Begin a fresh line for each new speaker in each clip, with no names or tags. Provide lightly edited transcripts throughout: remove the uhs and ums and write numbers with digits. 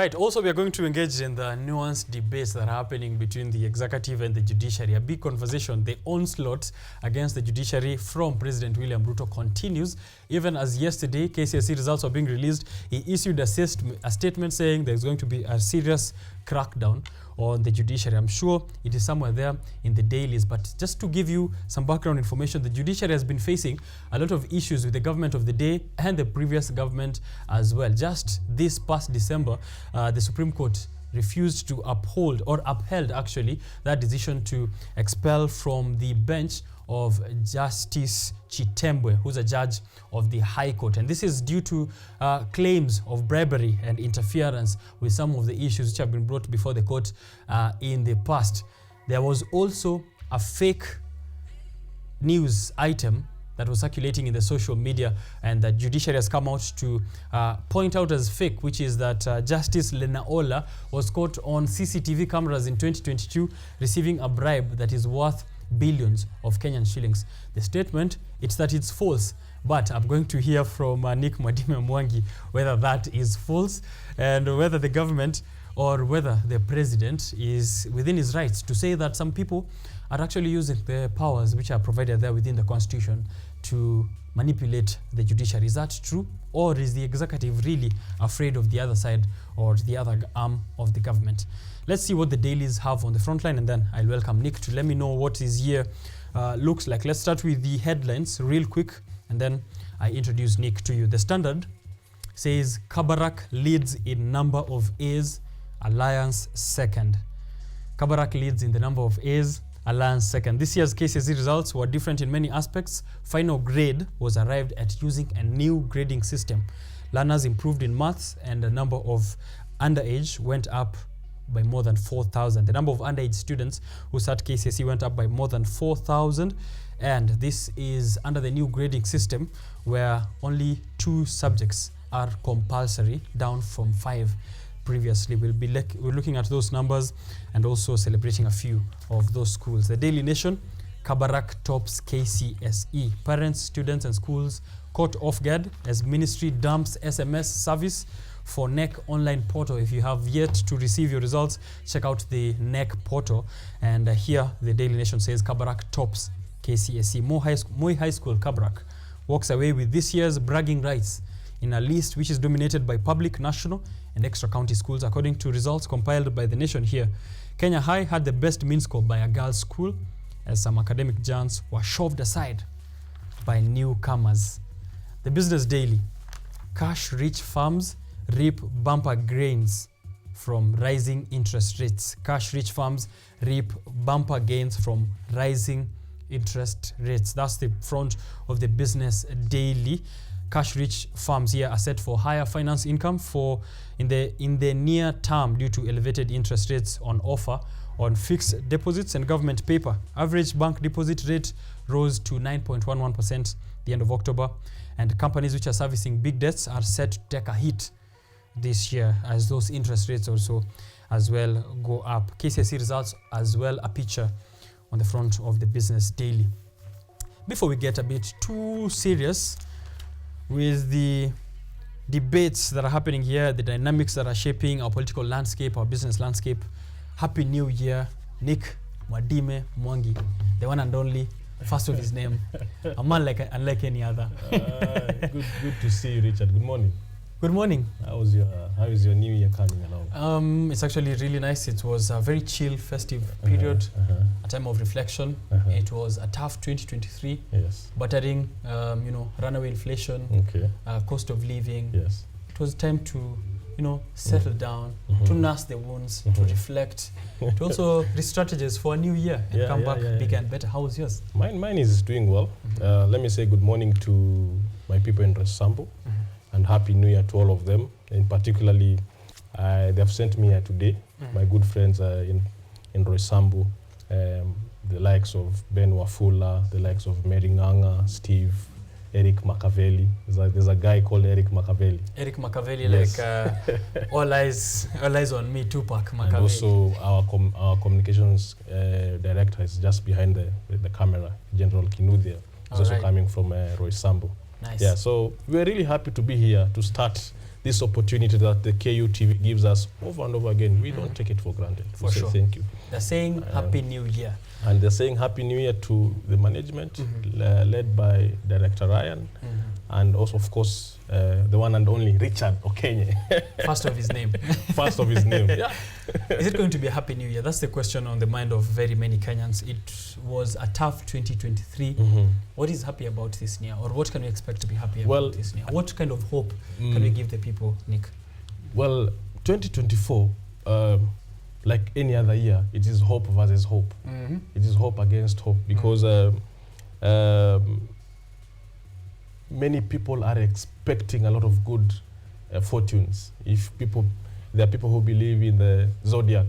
right. Also, we are going to engage in the nuanced debates that are happening between the executive and the judiciary. A big conversation, the onslaught against the judiciary from President William Ruto continues. Even as yesterday, KCSE results were being released, he issued a statement saying there's going to be a serious crackdown on the judiciary. I'm sure it is somewhere there in the dailies, but just to give you some background information, the judiciary has been facing a lot of issues with the government of the day and the previous government as well. Just this past December, the Supreme Court refused to uphold, or upheld actually, that decision to expel from the bench of Justice Chitembwe, who's a judge of the High Court. And this is due to claims of bribery and interference with some of the issues which have been brought before the court in the past. There was also a fake news item that was circulating in the social media, and the judiciary has come out to point out as fake, which is that Justice Lenaola was caught on CCTV cameras in 2022 receiving a bribe that is worth billions of Kenyan shillings. The statement, it's that it's false, but I'm going to hear from Nick Mwadime Mwangi whether that is false and whether the government or whether the president is within his rights to say that some people are actually using the powers which are provided there within the constitution to manipulate the judiciary. Is that true? Or is the executive really afraid of the other side or the other arm of the government? Let's see what the dailies have on the front line, and then I'll welcome Nick to let me know what his year looks like. Let's start with the headlines real quick, and then I introduce Nick to you. The Standard says Kabarak leads in number of A's, Alliance second. Kabarak leads in the number of A's, Alliance second. This year's KCSE results were different in many aspects. Final grade was arrived at using a new grading system. Learners improved in maths, and the number of underage went up by more than 4,000. The number of underage students who sat KCSE went up by more than 4,000, and this is under the new grading system where only 2 subjects are compulsory, down from 5 previously. We're looking at those numbers and also celebrating a few of those schools. The Daily Nation, Kabarak tops KCSE. Parents, students and schools caught off guard as ministry dumps SMS service for NEC online portal. If you have yet to receive your results, check out the NEC portal. And here the Daily Nation says Kabarak tops KCSE. Moi High School Kabarak walks away with this year's bragging rights in a list which is dominated by public, national and extra county schools. According to results compiled by the Nation here, Kenya High had the best mean score by a girls' school, as some academic giants were shoved aside by newcomers. The Business Daily, cash-rich farms reap bumper gains from rising interest rates. Cash-rich farms reap bumper gains from rising interest rates. That's the front of the Business Daily. Cash-rich farms here are set for higher finance income in the near term due to elevated interest rates on offer on fixed deposits and government paper. Average bank deposit rate rose to 9.11% at the end of October, and companies which are servicing big debts are set to take a hit this year as those interest rates also as well go up. KCSE results as well a picture on the front of the Business Daily. Before we get a bit too serious with the debates that are happening here, the dynamics that are shaping our political landscape, our business landscape, Happy New Year, Nick Mwadime Mwangi, the one and only, first of his name, a man unlike any other.
Good to see you, Richard. Good morning.
Good morning.
How is your new year coming along?
It's actually really nice. It was a very chill, festive period, a time of reflection. It was a tough 2023.
Yes.
Battering, runaway inflation, cost of living.
Yes.
It was time to, settle down, to nurse the wounds, to reflect, to also re-strategize for a new year and come back bigger and better. How was yours?
Mine is doing well. Let me say good morning to my people in Roysambu. And Happy New Year to all of them. And particularly, they have sent me here today. My good friends in Roysambu, the likes of Ben Wafula, the likes of Mary Nganga, Steve, Eric Makaveli. There's a guy called Eric Makaveli.
Eric Makaveli, yes. Like all eyes on me, Tupac Makaveli.
And also our communications director is just behind the camera, General Kinuthia. He's also coming from Roysambu.
Nice.
Yeah, so we're really happy to be here to start this opportunity that the KUTV gives us over and over again. We don't take it for granted.
For sure.
Thank you.
They're saying Happy New Year.
And they're saying Happy New Year to the management, led by Director Ryan, and also, of course, the one and only Richard Okenye.
First of his name.
First of his name. Yeah.
Is it going to be a Happy New Year? That's the question on the mind of very many Kenyans. It was a tough 2023. What is happy about this year? Or what can we expect to be happy about this year? What kind of hope can we give the people, Nick?
Well, 2024, like any other year, it is hope versus hope. It is hope against hope, because many people are expecting a lot of good fortunes. There are people who believe in the zodiac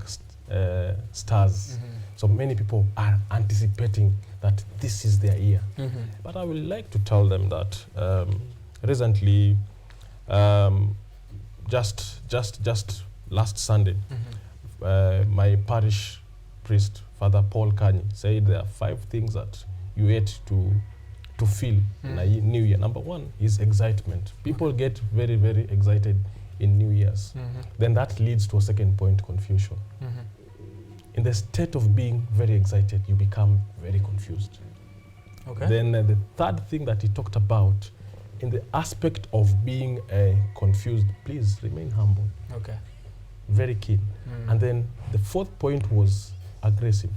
stars. So many people are anticipating that this is their year. But I would like to tell them that recently, just last Sunday, my parish priest, Father Paul Kanyi, said there are 5 things that you ate to feel in a new year. Number 1 is excitement. People get very, very excited in New Year's. Then that leads to a second point, confusion. In the state of being very excited, you become very confused.
Okay.
Then the third thing that he talked about, in the aspect of being confused, please remain humble.
Okay.
Very keen. And then the 4th point was aggressive.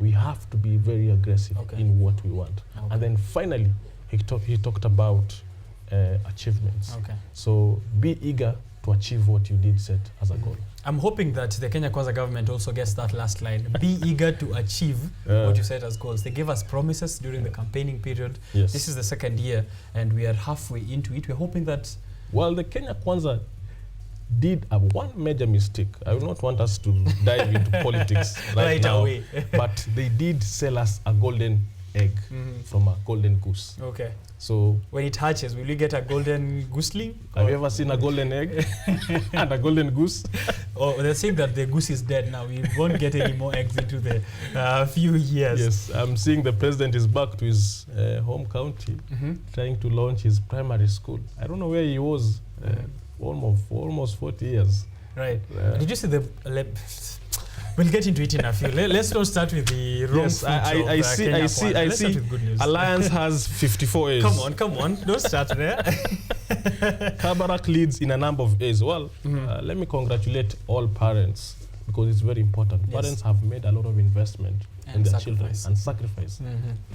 We have to be very aggressive in what we want. And then finally, he talked about achievements.
Okay.
So be eager to achieve what you did set as a goal.
I'm hoping that the Kenya Kwanza government also gets that last line. Be eager to achieve what you set as goals. They gave us promises during the campaigning period.
Yes.
This is the 2nd year, and we are halfway into it. We're hoping that...
Well, the Kenya Kwanza did one major mistake. I will not want us to dive into politics right now,
away.
but they did sell us a golden egg from a golden goose.
Okay.
So
when it hatches, will we get a golden gooseling?
Have you ever seen a golden egg and a golden goose?
Oh, they're saying that the goose is dead now. We won't get any more eggs into the few years.
Yes, I'm seeing the president is back to his home county, trying to launch his primary school. I don't know where he was almost 40 years.
Right. Did you see the... We'll get into it in a few. Let's not start with the wrong
Yes, I see.
Start with good news.
Alliance has 54 A's.
Come on. Don't start there.
Kabarak leads in a number of A's. Well, let me congratulate all parents, because it's very important.
Yes.
Parents have made a lot of investment in their children and sacrifice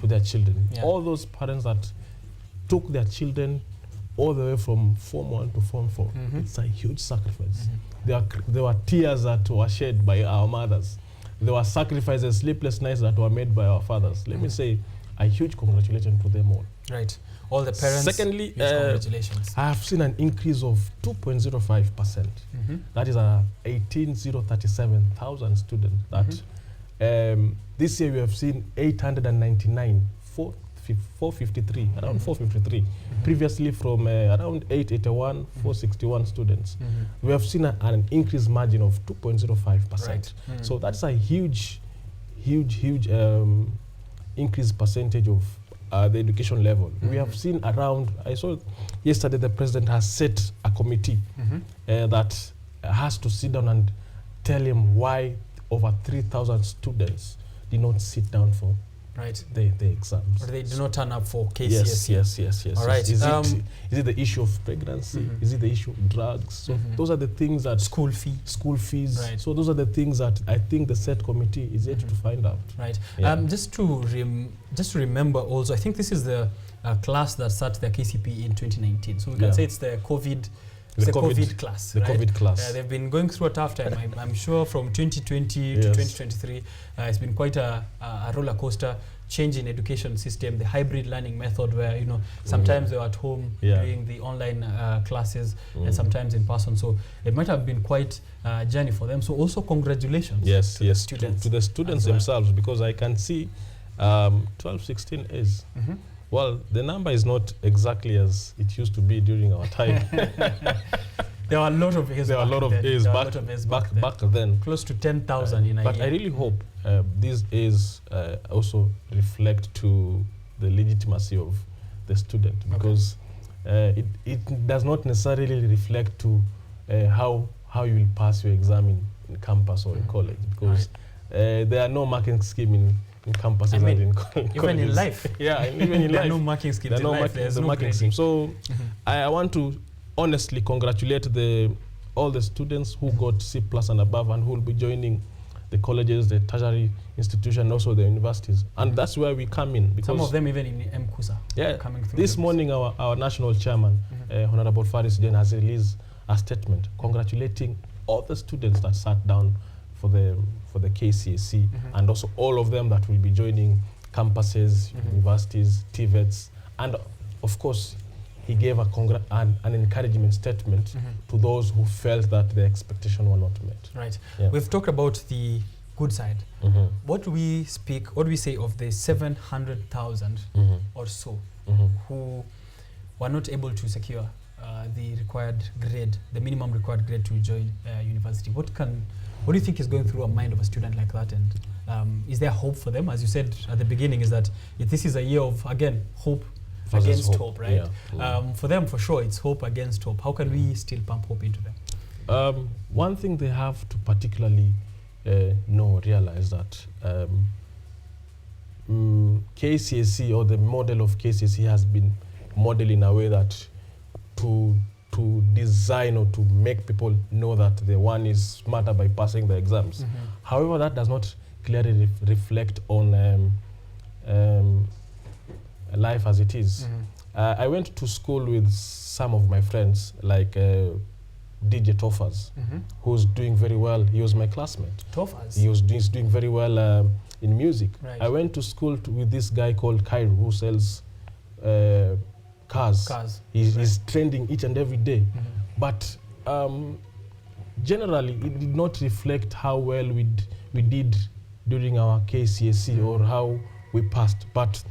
to their children. Yeah. All those parents that took their children all the way from Form 1 to Form 4. It's a huge sacrifice. There were tears that were shed by our mothers. There were sacrifices, sleepless nights that were made by our fathers. Let me say a huge congratulations to them all.
Right. All the parents,
secondly,
congratulations.
I have seen an increase of 2.05%. That is 18,037,000 students. That this year we have seen 899, 453, around 453. Previously from around 881, 461 students. We have seen an increased margin of 2.05%.
Right.
So that's a huge increased percentage of the education level. We have seen around, I saw yesterday the president has set a committee that has to sit down and tell him why over 3,000 students did not sit down for the exams.
Or they do not turn up for KCSE.
Yes.
All right.
Is it the issue of pregnancy? Is it the issue of drugs? So those are the things that... School fees. Right. So those are the things that I think the set committee is yet to find out.
Right. Yeah. Just to remember also, I think this is the class that started the KCP in 2019. So we can say it's the COVID... It's the COVID class.
COVID class.
They've been going through a tough time. I'm sure from 2020 to 2023, it's been quite a roller coaster change in education system, the hybrid learning method where, sometimes they were at home doing the online classes and sometimes in person. So it might have been quite a journey for them. So also congratulations to the students.
To the students themselves, because I can see 12, 16 is... Well, the number is not exactly as it used to be during our time.
There were a lot of A's.
Back then.
Close to 10,000 in a year.
But I really hope these A's also reflect to the legitimacy of the student, because it does not necessarily reflect to how you will pass your exam in campus or in college, because there are no marking scheme in campuses and in colleges.
Even in life.
Yeah, even in life.
There are no marking schemes in life. There's no
marking scheme. So I want to honestly congratulate all the students who got C+ and above and who will be joining the colleges, the tertiary institution, also the universities. And that's where we come in. Because
some of them even in MKUSA.
Yeah,
coming through
this morning our national chairman, Honorable Faris Jen, has released a statement congratulating all the students that sat down for the KCSE, and also all of them that will be joining campuses, universities, TVETs, and of course he gave an encouragement statement to those who felt that their expectations were not met.
Right.
Yeah.
We've talked about the good side. What do we say of the 700,000 or so who were not able to secure the required grade, the minimum required grade to join university? What do you think is going through a mind of a student like that? And is there hope for them? As you said at the beginning, is that this is a year of, again, hope against hope, right? Yeah. For them, for sure, it's hope against hope. How can we still pump hope into them?
One thing they have to particularly realize that KCSE, or the model of KCSE, has been modeled in a way that to design or to make people know that the one is smarter by passing the exams. However, that does not clearly reflect on life as it is. I went to school with some of my friends, like DJ Toffers, who's doing very well. He was my classmate.
Toffers?
He's doing very well in music.
Right.
I went to school with this guy called Cairo, who sells cars. He's trending each and every day. But generally, it did not reflect how well we did during our KCSE or how we passed. But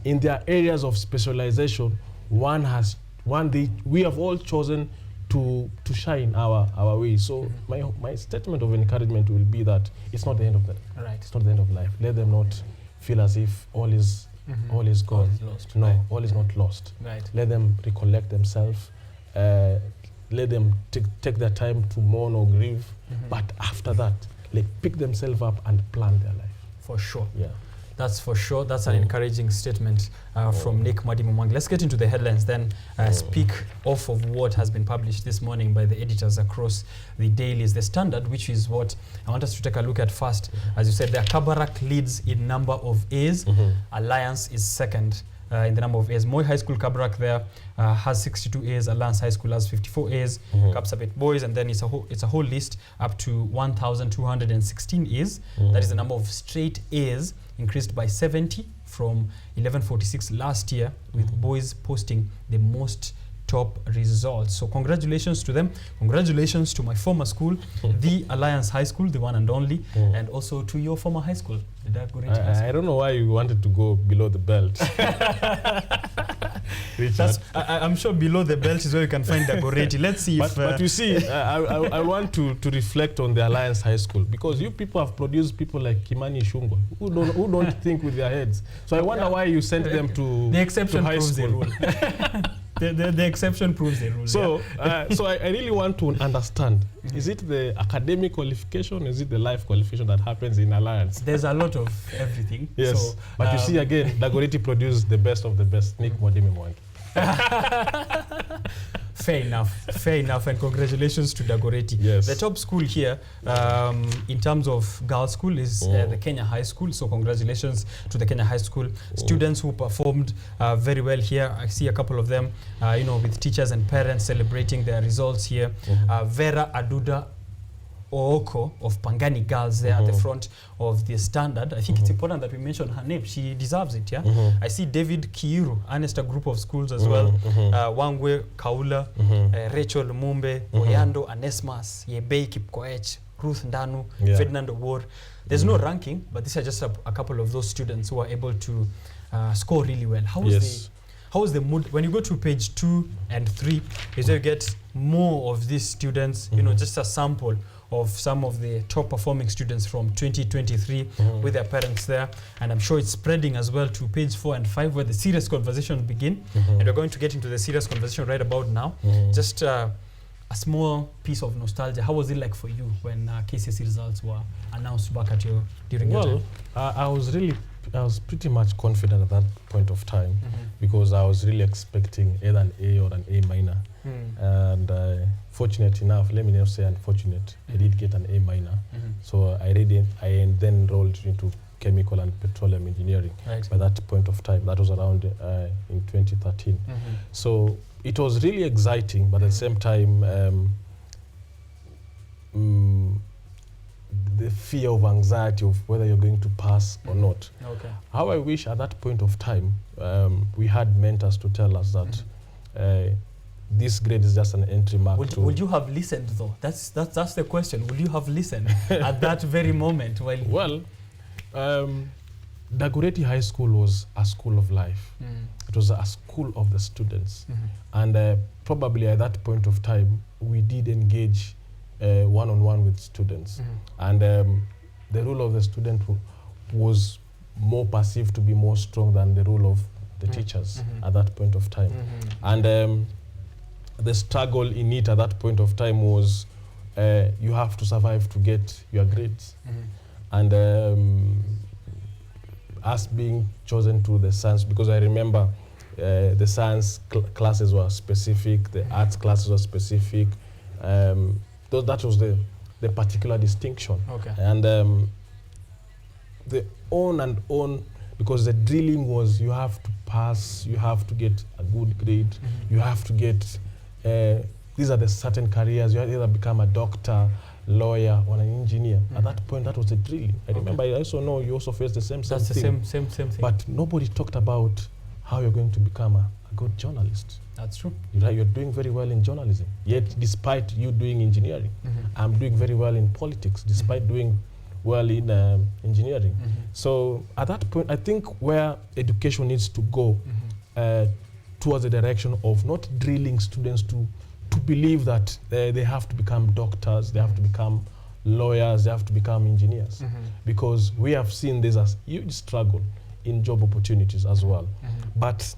in their areas of specialization, we have all chosen to shine our way. So my statement of encouragement will be that it's not the end of it's not the end of life. Let them not feel as if all is gone.
All is lost.
No, all is not lost.
Right.
Let them recollect themselves. Let them take their time to mourn or grieve. But after that, pick themselves up and plan their life.
For sure.
Yeah.
That's for sure. That's an encouraging statement from Nick Mwadimu. Let's get into the headlines then. Speak off of what has been published this morning by the editors across the dailies. The Standard, which is what I want us to take a look at first. As you said, the Kabarak leads in number of A's. Alliance is second in the number of A's. Moi High School Kabarak there has 62 A's. Alliance High School has 54 A's. Kapsabet Boys, and then it's a whole list up to 1,216 A's. That is the number of straight A's, increased by 70 from 1146 last year, with boys posting the most top results. So congratulations to them. Congratulations to my former school, the Alliance High School, the one and only, and also to your former high school, the Dagoretti High School.
I don't know why you wanted to go below the belt. I'm
sure below the belt is where you can find Dagoretti. Let's see if...
But you see, I want to reflect on the Alliance High School, because you people have produced people like Kimani Shungwa, who don't think with their heads. So I wonder why you sent them to
the exception
to high
proves
school.
the rule. The exception proves the rule.
So, so I really want to understand, is it the academic qualification, is it the life qualification that happens in Alliance?
There's a lot of everything.
Yes, so, but you see again, Dagoretti produced the best of the best, Nick Mwadimu Mwangi.
Fair enough, and congratulations to Dagoretti.
Yes.
The top school here, in terms of girls' school, is the Kenya High School. So congratulations to the Kenya High School students who performed very well here. I see a couple of them, with teachers and parents celebrating their results here. Vera Aduda Ooko of Pangani Girls there at the front of the Standard. I think it's important that we mention her name. She deserves it, yeah? I see David Kiiru, Anesta Group of Schools as well. Wangwe Kaula, Rachel Mumbe, Oyando Anesmas, Yebei Kipkoech, Ruth Ndanu, Ferdinand Award. There's no ranking, but these are just a couple of those students who are able to score really well. How is the mood? When you go to page 2 and 3, is where you get more of these students, just a sample of some of the top performing students from 2023 with their parents there. And I'm sure it's spreading as well to page 4 and 5 where the serious conversations begin. And we're going to get into the serious conversation right about now. Just a small piece of nostalgia. How was it like for you when KCSE results were announced back at during your time?
I was pretty much confident at that point of time because I was really expecting either an A or an A minor. And fortunate enough, let me not say unfortunate, I did get an A minor. So I then enrolled into chemical and petroleum engineering by that point of time. That was around in 2013. So it was really exciting, but at the same time, the fear of anxiety of whether you're going to pass or not. How I wish at that point of time, we had mentors to tell us that this grade is just an entry mark.
Would you have listened though? That's the question. Would you have listened at that very moment?
Well, Dagoretti High School was a school of life. It was a school of the students. And probably at that point of time, we did engage one-on-one with students. And the role of the student was more perceived to be more strong than the role of the teachers at that point of time. And the struggle in it at that point of time was you have to survive to get your grades. And us being chosen to the science, because I remember the science classes were specific, the arts classes were specific. That was the particular distinction. And the on and on, because the drilling was you have to pass, you have to get a good grade, you have to get, these are the certain careers, you either become a doctor, lawyer, or an engineer. At that point, that was the drilling. I remember, I also know you also faced the same thing.
That's the same thing.
But nobody talked about how you're going to become a good journalist.
That's true.
You're doing very well in journalism. Yet, despite you doing engineering, I'm doing very well in politics, despite doing well in engineering. So at that point, I think where education needs to go towards the direction of not drilling students to believe that they have to become doctors, they have to become lawyers, they have to become engineers. Because we have seen this as a huge struggle in job opportunities as well. But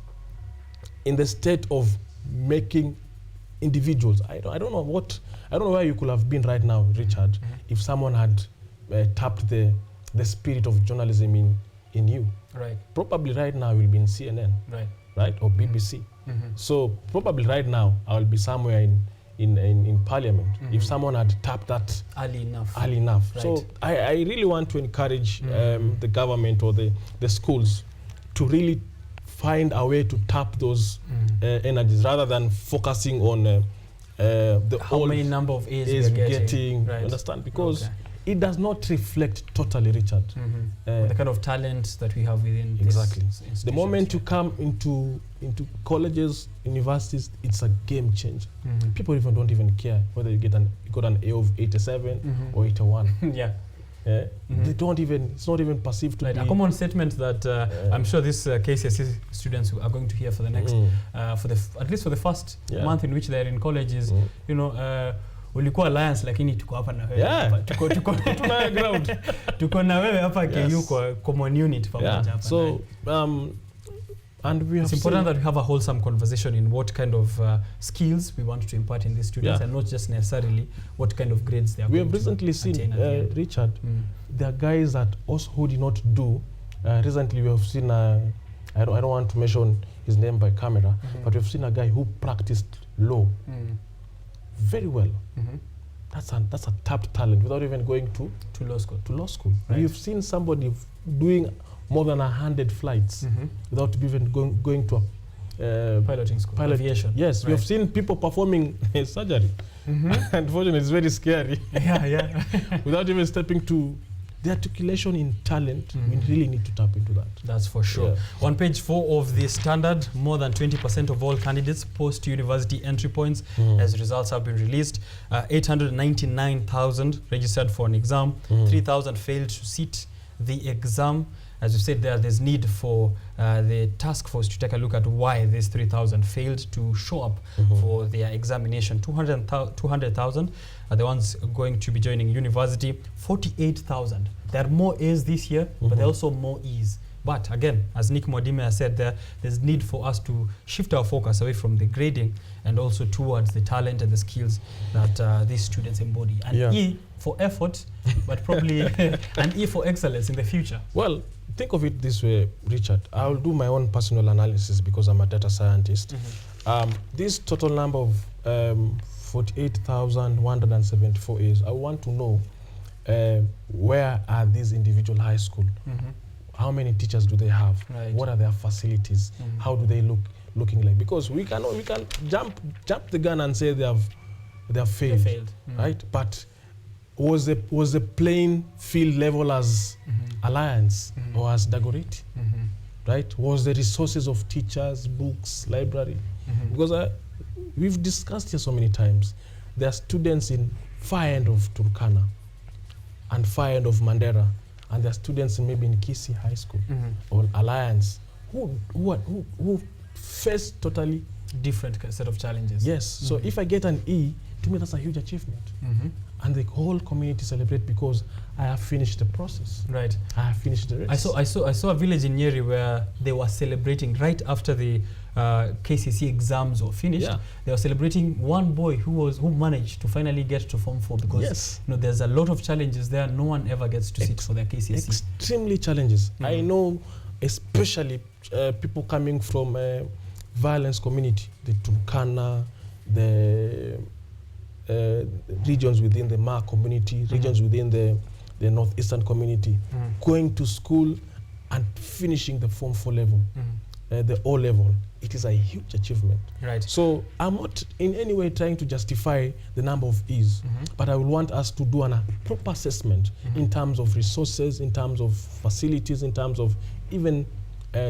in the state of making individuals, I don't know where you could have been right now, Richard, if someone had tapped the spirit of journalism in you. Probably right now you'll be in CNN, right, or BBC. So probably right now I'll be somewhere in Parliament if someone had tapped that
early enough.
So I really want to encourage the government or the schools to really find a way to tap those energies rather than focusing on the
how many number of A's we're getting.
You understand? Because it does not reflect totally, Richard.
The kind of talent that we have within
exactly. The moment you come into colleges, universities, it's a game changer. People even don't even care whether you got an A of 87 or 81. They don't even, it's not even perceived to be
a common statement that I'm sure these KCSE students are going to hear for the next, at least for the first month in which they're in college is, you know, ulikuwa alliance lakini tuko hapa na wewe hapa tuko tuna ground tuko na wewe hapa KU kwa common unit pamoja hapa.
So and we have
it's important that we have a wholesome conversation in what kind of skills we want to impart in these students and not just necessarily what kind of grades they are.
We have recently seen Richard, there are guys that also who did not do recently we have seen I don't want to mention his name by camera, but we've seen a guy who practiced law very well. That's a tapped talent without even going to law school. We've seen somebody doing more than 100 flights without even going to a
piloting school. Aviation.
Yes, we have seen people performing surgery. Unfortunately, it's very scary. Without even stepping to the articulation in talent, we really need to tap into that.
That's for sure. On page 4 of the Standard, more than 20% of all candidates post-university entry points as results have been released. 899,000 registered for an exam, 3,000 failed to sit the exam. as you said there's need for the task force to take a look at why these 3,000 failed to show up for their examination. 200,000 are the ones going to be joining university. 48,000. There are more A's this year, but there are also more E's. But again, as Nick Mwadime has said, there's need for us to shift our focus away from the grading and also towards the talent and the skills that these students embody. And E for effort, but probably an E for excellence in the future.
Well, think of it this way, Richard. I'll do my own personal analysis because I'm a data scientist. This total number of 48,174 A's, I want to know where are these individual high schools? How many teachers do they have?
Right.
What are their facilities? How do they looking like? Because we can jump the gun and say they have failed. Right? But was the playing field level as Alliance or as Dagoretti? Right? Was the resources of teachers, books, library? Because we've discussed here so many times. There are students in far end of Turkana and far end of Mandera, and there are students maybe in Kisii High School or Alliance who face totally
different set of challenges.
Yes. So if I get an E, to me that's a huge achievement. And the whole community celebrate because I have finished the process.
Right.
I have finished the race.
I saw a village in Nyeri where they were celebrating right after the KCC exams were finished. They were celebrating one boy who managed to finally get to Form 4 because you know there's a lot of challenges there. No one ever gets to sit for their KCSE.
Extremely challenges. I know, especially people coming from violence community, the Turkana, the regions within the Ma community, regions within the northeastern community, going to school and finishing the Form 4 level, the O level. It is a huge achievement.
Right.
So I'm not in any way trying to justify the number of E's, but I will want us to do a proper assessment in terms of resources, in terms of facilities, in terms of even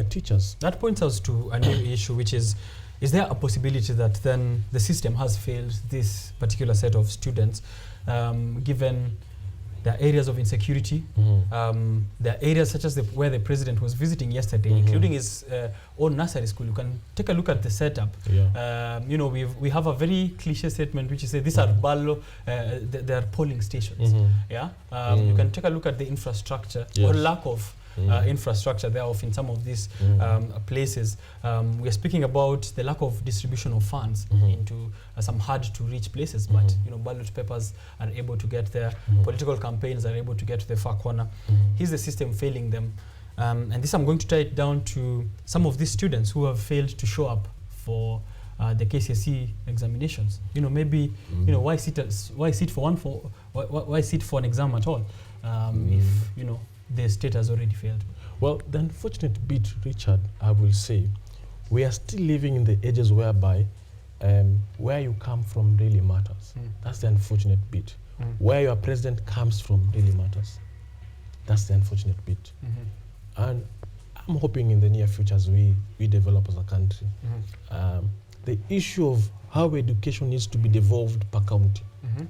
teachers.
That points us to a new issue, which is there a possibility that then the system has failed this particular set of students, given the areas of insecurity, the areas such as where the president was visiting yesterday, including his own nursery school? You can take a look at the setup. You know, we have a very cliche statement which is these are ballo, they are polling stations. You can take a look at the infrastructure or lack of infrastructure thereof in some of these places. We are speaking about the lack of distribution of funds into some hard to reach places, but you know, ballot papers are able to get there, political campaigns are able to get to the far corner. Here's the system failing them, and this I'm going to tie it down to some of these students who have failed to show up for the KCSE examinations. You know, maybe you know, why sit for an exam at all if you know the state has already failed?
Well, the unfortunate bit, Richard, I will say, we are still living in the ages whereby where you come from really matters. That's the unfortunate bit. Where your president comes from really matters. That's the unfortunate bit. And I'm hoping in the near future as we develop as a country, the issue of how education needs to be devolved per county,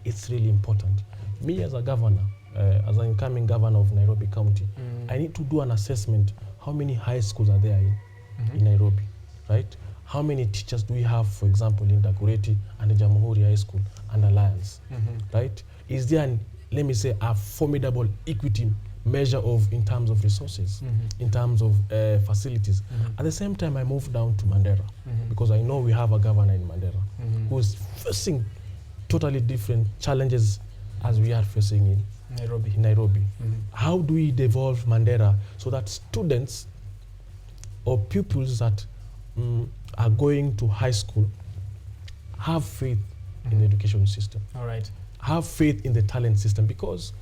it's really important. Me as a governor, as an incoming governor of Nairobi County, I need to do an assessment. How many high schools are there in Nairobi, right? How many teachers do we have, for example, in Dagoretti and the Jamhuri High School and Alliance, right? Is there, let me say, a formidable equity measure of in terms of resources, in terms of facilities? At the same time, I moved down to Mandera because I know we have a governor in Mandera who is facing totally different challenges as we are facing in Nairobi. How do we devolve Mandera so that students or pupils that are going to high school have faith in the education system?
All right.
Have faith in the talent system, because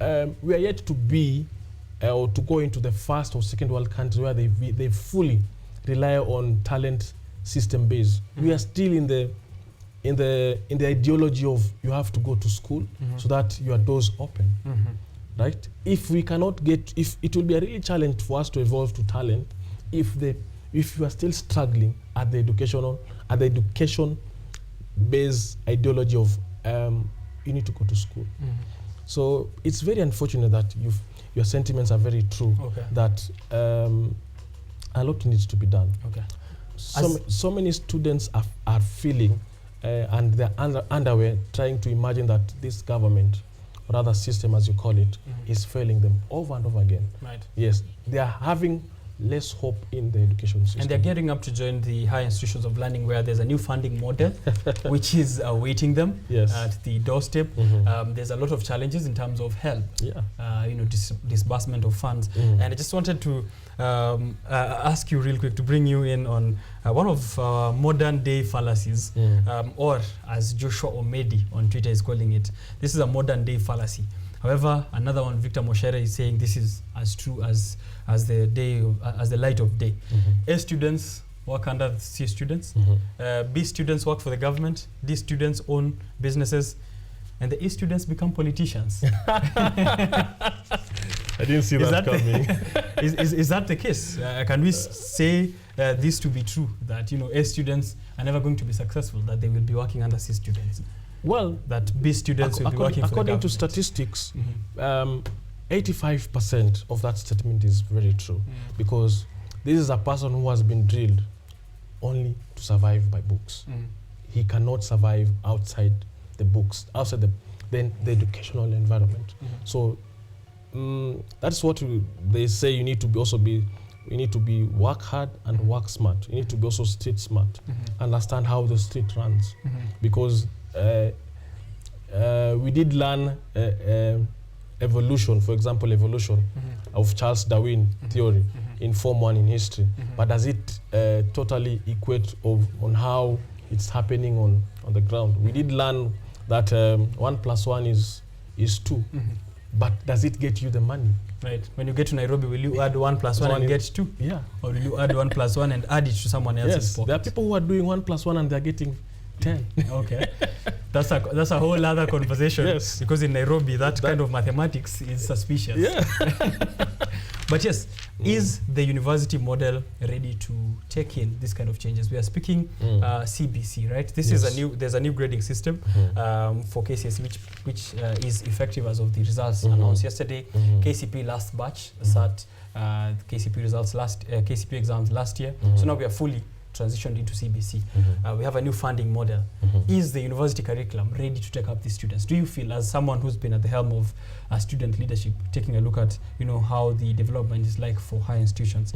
we are yet to be or to go into the first or second world countries where they fully rely on talent system base. We are still in the ideology of you have to go to school so that your doors open, right? If we cannot if it will be a really challenge for us to evolve to talent if you are still struggling at the education based ideology of you need to go to school. So it's very unfortunate that your sentiments are very true.
Okay.
That a lot needs to be done.
Okay.
So many students are feeling and they're underwear trying to imagine that this government, or other system as you call it, is failing them over and over again.
Right.
Yes, they are having less hope in the education system.
And they're getting up to join the higher institutions of learning, where there's a new funding model which is awaiting them at the doorstep. There's a lot of challenges in terms of help, disbursement of funds. And I just wanted to ask you real quick, to bring you in on one of modern day fallacies, or as Joshua Omedi on Twitter is calling it, this is a modern day fallacy. However, another one, Victor Moshere, is saying this is as true as the light of day. A students work under C students, B students work for the government, D students own businesses, and the E students become politicians.
I didn't see that coming.
Is that the case? Can we say this to be true, that A students are never going to be successful, that they will be working under C students?
Well,
that B students will be working for the government.
According to statistics, 85% of that statement is very true, because this is a person who has been drilled only to survive by books. He cannot survive outside the books, outside the educational environment. So that's what they say. You need to be work hard and work smart. You need to be also street smart, understand how the street runs, because we did learn evolution, for example, evolution of Charles Darwin theory in Form 1 in history. But does it totally equate on how it's happening on the ground? We did learn that 1 + 1 is 2. But does it get you the money?
Right. When you get to Nairobi, will you add 1 + 1 and get 2?
Yeah.
Or will you add 1 + 1 and add it to someone else's pocket?
There are people who are doing 1 + 1 and they're getting 10.
Okay. That's a whole other conversation.
Yes.
Because in Nairobi, that kind of mathematics is suspicious.
Yeah.
But yes, is the university model ready to take in this kind of changes? We are speaking CBC, right? This is there's a new grading system for KCSE, which is effective as of the results announced yesterday. KCP last batch sat KCP results KCP exams last year. So now we are fully transitioned into CBC. We have a new funding model. Is the university curriculum ready to take up these students? Do you feel, as someone who's been at the helm of student leadership, taking a look at how the development is like for higher institutions,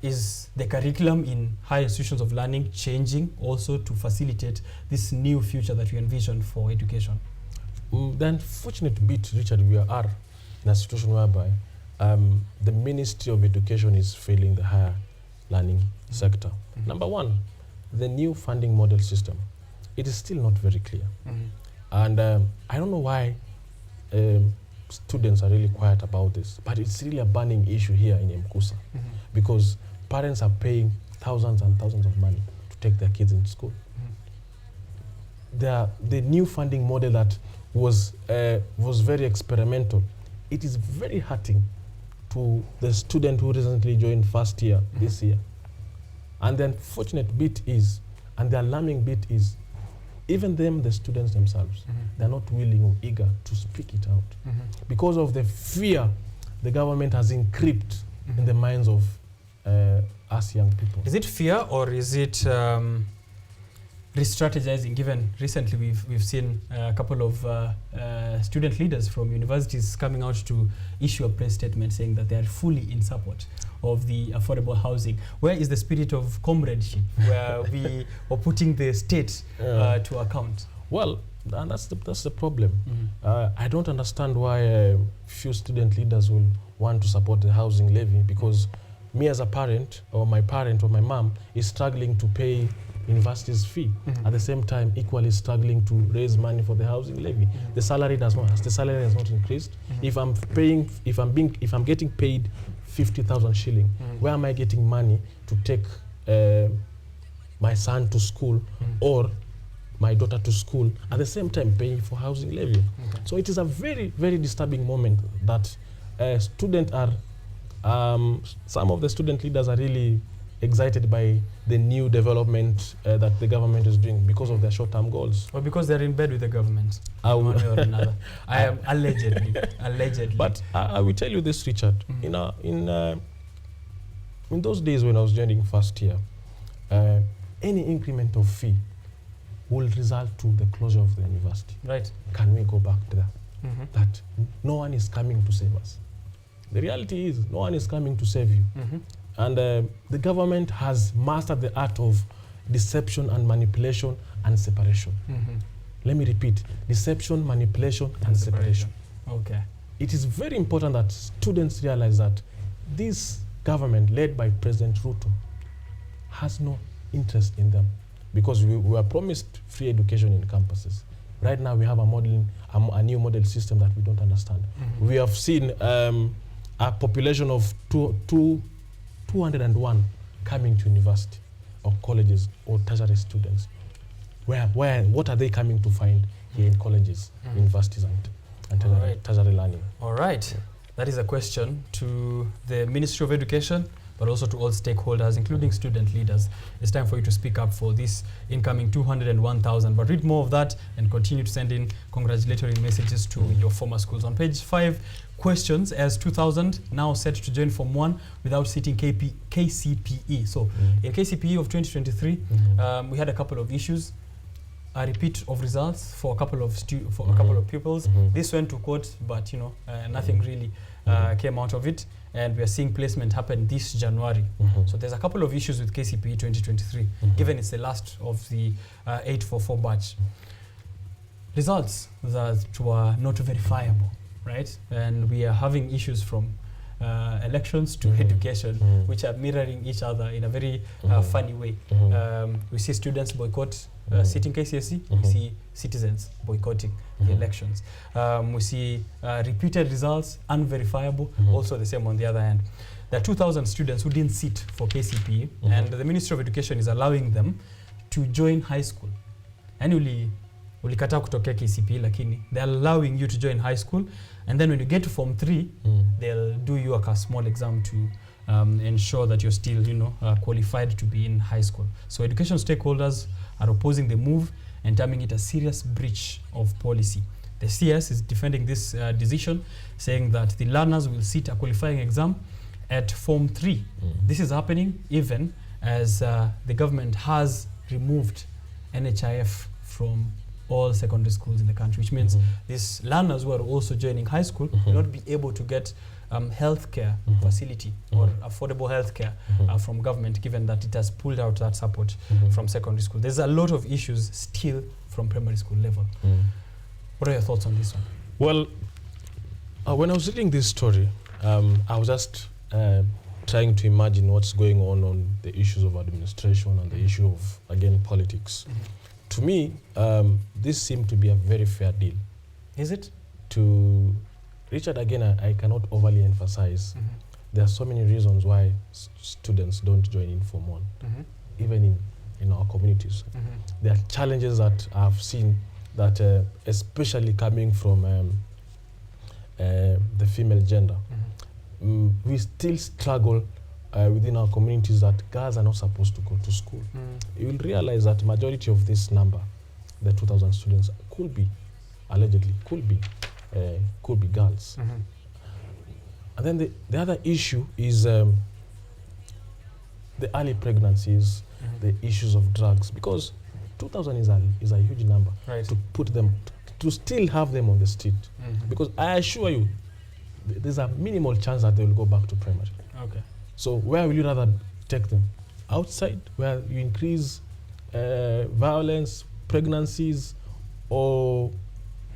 is the curriculum in higher institutions of learning changing also to facilitate this new future that we envision for education?
The unfortunate bit, Richard, we are in a situation whereby the Ministry of Education is failing the higher learning sector. Number one, the new funding model system, it is still not very clear. And I don't know why students are really quiet about this, but it's really a burning issue here in Mkusa, because parents are paying thousands and thousands of money to take their kids into school. The new funding model that was very experimental, it is very hurting to the student who recently joined first year this year. And the unfortunate bit is, and the alarming bit is, even the students themselves, they're not willing or eager to speak it out. Because of the fear the government has encrypted in the minds of us young people.
Is it fear, or is it re-strategizing? Given recently we've seen a couple of student leaders from universities coming out to issue a press statement saying that they are fully in support of the affordable housing. Where is the spirit of comradeship, where we are putting the state to account?
Well, and that's the problem. I don't understand why few student leaders will want to support the housing levy, because me as a parent, or my parent or my mom, is struggling to pay university's fee, at the same time equally struggling to raise money for the housing levy. The salary has not increased. If I'm getting paid 50,000 shilling, where am I getting money to take my son to school or my daughter to school, at the same time paying for housing levy? So it is a very, very disturbing moment that students are, some of the student leaders are really excited by the new development that the government is doing because of their short-term goals.
Or because they're in bed with the government, one way or another. I am allegedly.
But I will tell you this, Richard. In those days when I was joining first year, any increment of fee will result to the closure of the university.
Right.
Can we go back to that? That no one is coming to save us. The reality is no one is coming to save you. And the government has mastered the art of deception and manipulation and separation. Let me repeat, deception, manipulation, and separation.
Okay.
It is very important that students realize that this government led by President Ruto has no interest in them, because we were promised free education in campuses. Right now we have a new model system that we don't understand. We have seen a population of 201 coming to university or colleges or tertiary students. What are they coming to find here in colleges, universities, and tertiary learning?
All right. That is a question to the Ministry of Education, but also to all stakeholders, including student leaders. It's time for you to speak up for this incoming 201,000. But read more of that and continue to send in congratulatory messages to your former schools. On page 5, questions as 2,000 now set to join Form 1 without sitting KCPE. So in KCPE of 2023, we had a couple of issues. A repeat of results for a couple of pupils. This went to court, but nothing really came out of it, and we are seeing placement happen this January. So there's a couple of issues with KCPE 2023, given it's the last of the 844 batch. Results that were not verifiable, right? And we are having issues from elections to education, which are mirroring each other in a very funny way. We see students boycott sitting KCSE, we see citizens boycotting the elections. We see repeated results, unverifiable, also the same on the other hand. There are 2,000 students who didn't sit for KCPE, and the Ministry of Education is allowing them to join high school. And ulikata kutokea KCPE, lakini they're allowing you to join high school, and then when you get to Form 3, they'll do you a small exam to ensure that you're still, qualified to be in high school. So education stakeholders are opposing the move and terming it a serious breach of policy. The CS is defending this decision, saying that the learners will sit a qualifying exam at Form 3. This is happening even as the government has removed NHIF from all secondary schools in the country, which means these learners who are also joining high school will not be able to get healthcare facility or affordable healthcare from government, given that it has pulled out that support from secondary school. There's a lot of issues still from primary school level. What are your thoughts on this one?
Well, when I was reading this story, I was just trying to imagine what's going on the issues of administration and the issue of, again, politics. To me, this seemed to be a very fair deal.
Is it?
To Richard, again, I cannot overly emphasize. There are so many reasons why students don't join in Form 1, even in our communities. There are challenges that I've seen that, especially coming from the female gender. We still struggle within our communities that girls are not supposed to go to school. You will realize that majority of this number, the 2,000 students, could be, allegedly, could be girls. And then the other issue is the early pregnancies, the issues of drugs, because 2,000 is a huge number,
right,
to put them, to still have them on the street. Because I assure you, there's a minimal chance that they will go back to primary.
Okay.
So where will you rather take them? Outside, where you increase violence, pregnancies, or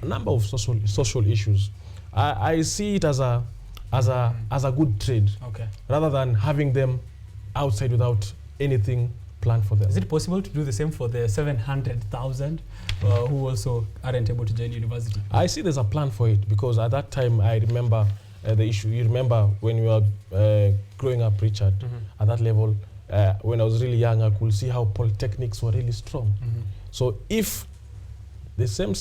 a number of social issues. I see it as a good trade,
okay,
rather than having them outside without anything planned for them.
Is it possible to do the same for the 700,000 who also aren't able to join university?
I see there's a plan for it, because at that time I remember the issue. You remember when you were growing up, Richard, at that level, when I was really young, I could see how polytechnics were really strong. So if the same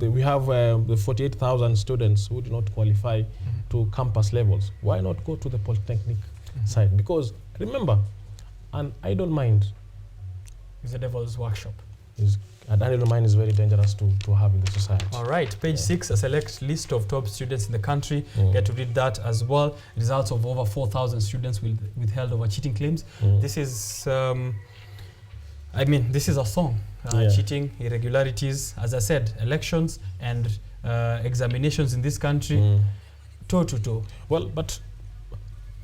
we have the 48,000 students who do not qualify to campus levels, why not go to the polytechnic side? Because remember, an idle mind
It's the devil's workshop.
an idle mind is very dangerous to have in the society.
All right, page 6, a select list of top students in the country. Get to read that as well. Results of over 4,000 students withheld over cheating claims. This is, this is a song. Cheating, irregularities, as I said, elections and examinations in this country, toe to toe.
Well, but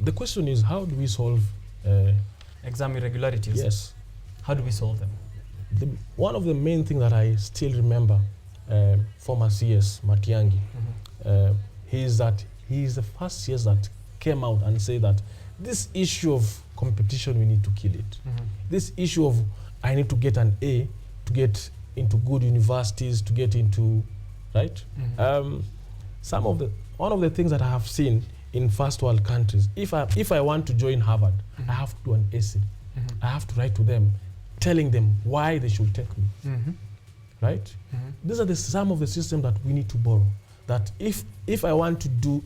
the question is, how do we solve
exam irregularities?
Yes.
How do we solve them?
One of the main things that I still remember, former CS Matiangi, he is the first CS that came out and said that this issue of competition, we need to kill it. This issue of I need to get an A to get into good universities, to get into, right? One of the things that I have seen in first world countries, if I want to join Harvard, I have to do an essay. I have to write to them, telling them why they should take me, right? These are some of the systems that we need to borrow. That if I want to join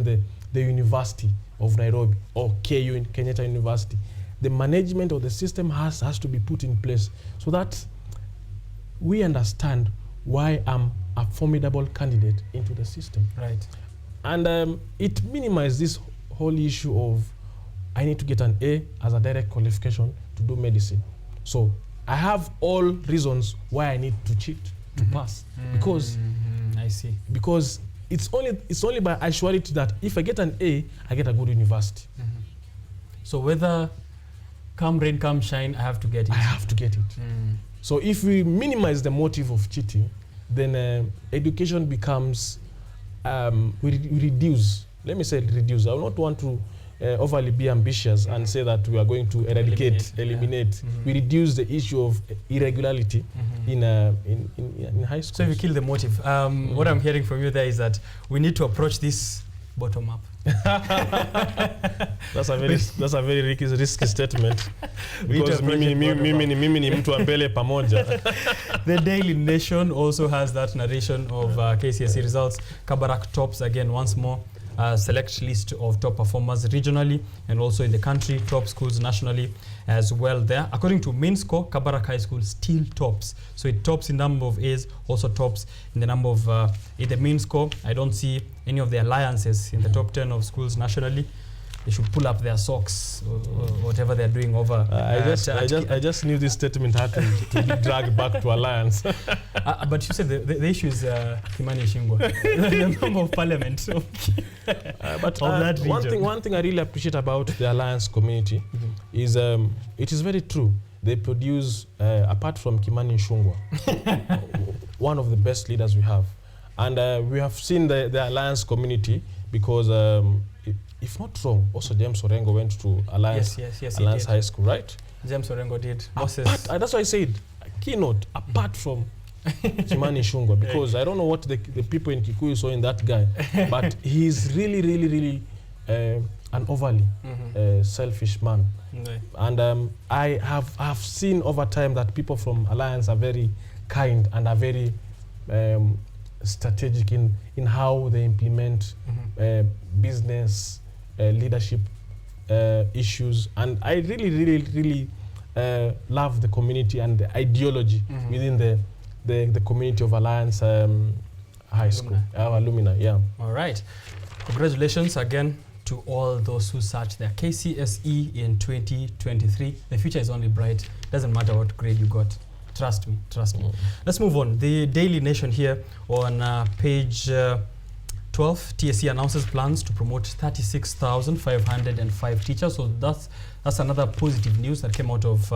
the University of Nairobi or KU in Kenyatta University, the management of the system has to be put in place so that we understand why I'm a formidable candidate into the system.
Right.
And it minimizes this whole issue of I need to get an A as a direct qualification to do medicine. So I have all reasons why I need to cheat to pass. Because
I see.
Because it's only by actuality that if I get an A, I get a good university.
So whether come rain, come shine, I have to get it.
I have to get it. So if we minimize the motive of cheating, then education becomes, we reduce. Let me say reduce. I will not want to overly be ambitious and say that we are going to eliminate. We reduce the issue of irregularity in high school.
So if you kill the motive, what I'm hearing from you there is that we need to approach this bottom up.
That's a very risky statement. Because mimi ni mtu wa mbele pamoja.
The Daily Nation also has that narration of KCSE results. Kabarak tops again once more. Select list of top performers regionally and also in the country, top schools nationally as well there. According to main score, Kabarak High School still tops. So it tops in number of A's, also tops in the number of, in the main score. I don't see any of the alliances in the top 10 of schools nationally. They should pull up their socks or whatever they're doing over.
I just knew this statement had to be dragged back to alliance.
But you said the issue is Kimani Ichung'wah, the member of parliament.
But that one thing I really appreciate about the alliance community is it is very true. They produce, apart from Kimani Ichung'wah, one of the best leaders we have. And we have seen the alliance community because if not wrong, also James Orengo went to Alliance, Alliance High School, right?
James Orengo did.
That's why I said, keynote, apart from Kimani Ichung'wah, because I don't know what the people in Kikuyu saw in that guy, but he's really an overly selfish man. And I have seen over time that people from Alliance are very kind and are very strategic in how they implement business leadership issues, and I really love the community and the ideology within the community of Alliance High School, our alumni. Yeah.
All right. Congratulations again to all those who searched their KCSE in 2023. The future is only bright. Doesn't matter what grade you got. Trust me. Let's move on. The Daily Nation here on page 12, TSC announces plans to promote 36,505 teachers. So that's another positive news that came out of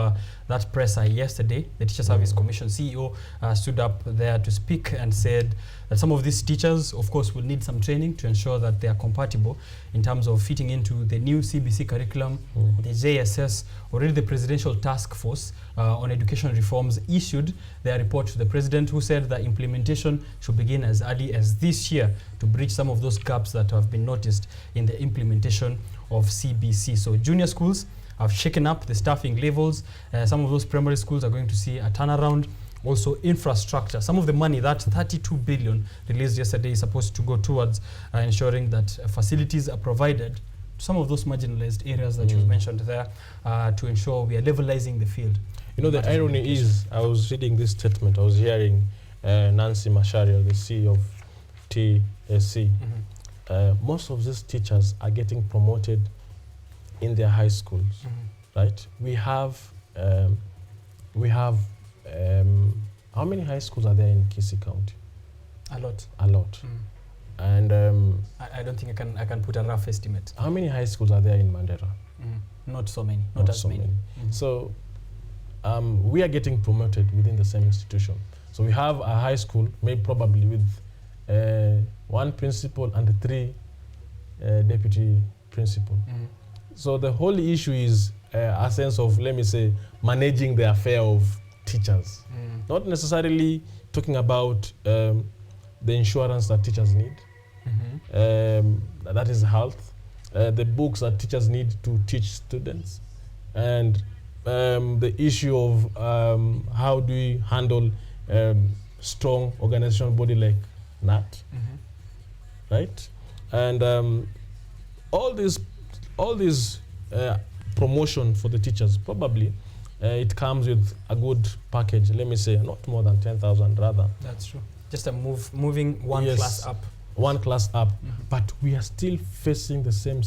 that presser yesterday. The Teacher Service Commission CEO stood up there to speak and said that some of these teachers, of course, will need some training to ensure that they are compatible in terms of fitting into the new CBC curriculum, the JSS. Already the Presidential Task Force on Education Reforms issued their report to the President, who said that implementation should begin as early as this year to bridge some of those gaps that have been noticed in the implementation of CBC. So junior schools have shaken up the staffing levels. Some of those primary schools are going to see a turnaround. Also infrastructure. Some of the money, that 32 billion released yesterday, is supposed to go towards ensuring that facilities are provided some of those marginalized areas that you've mentioned there, to ensure we are levelizing the field.
You know, the irony is, I was reading this statement, I was hearing Nancy Macharia, the CEO of TSC. Most of these teachers are getting promoted in their high schools, right? We have how many high schools are there in Kisii County?
A lot.
A lot. And
I don't think I can put a rough estimate.
how many high schools are there in Mandera?
Not so many. Not as
so
many.
So we are getting promoted within the same institution. So we have a high school, maybe probably with one principal and 3 deputy principal. So the whole issue is a sense of, let me say, managing the affair of teachers. Not necessarily talking about the insurance that teachers need. That is health. The books that teachers need to teach students. And the issue of how do we handle strong organizational body like NAT, right? And all this promotion for the teachers, probably it comes with a good package. Let me say, not more than 10,000 rather.
That's true. Just a moving one class up.
One class up, but we are still facing the same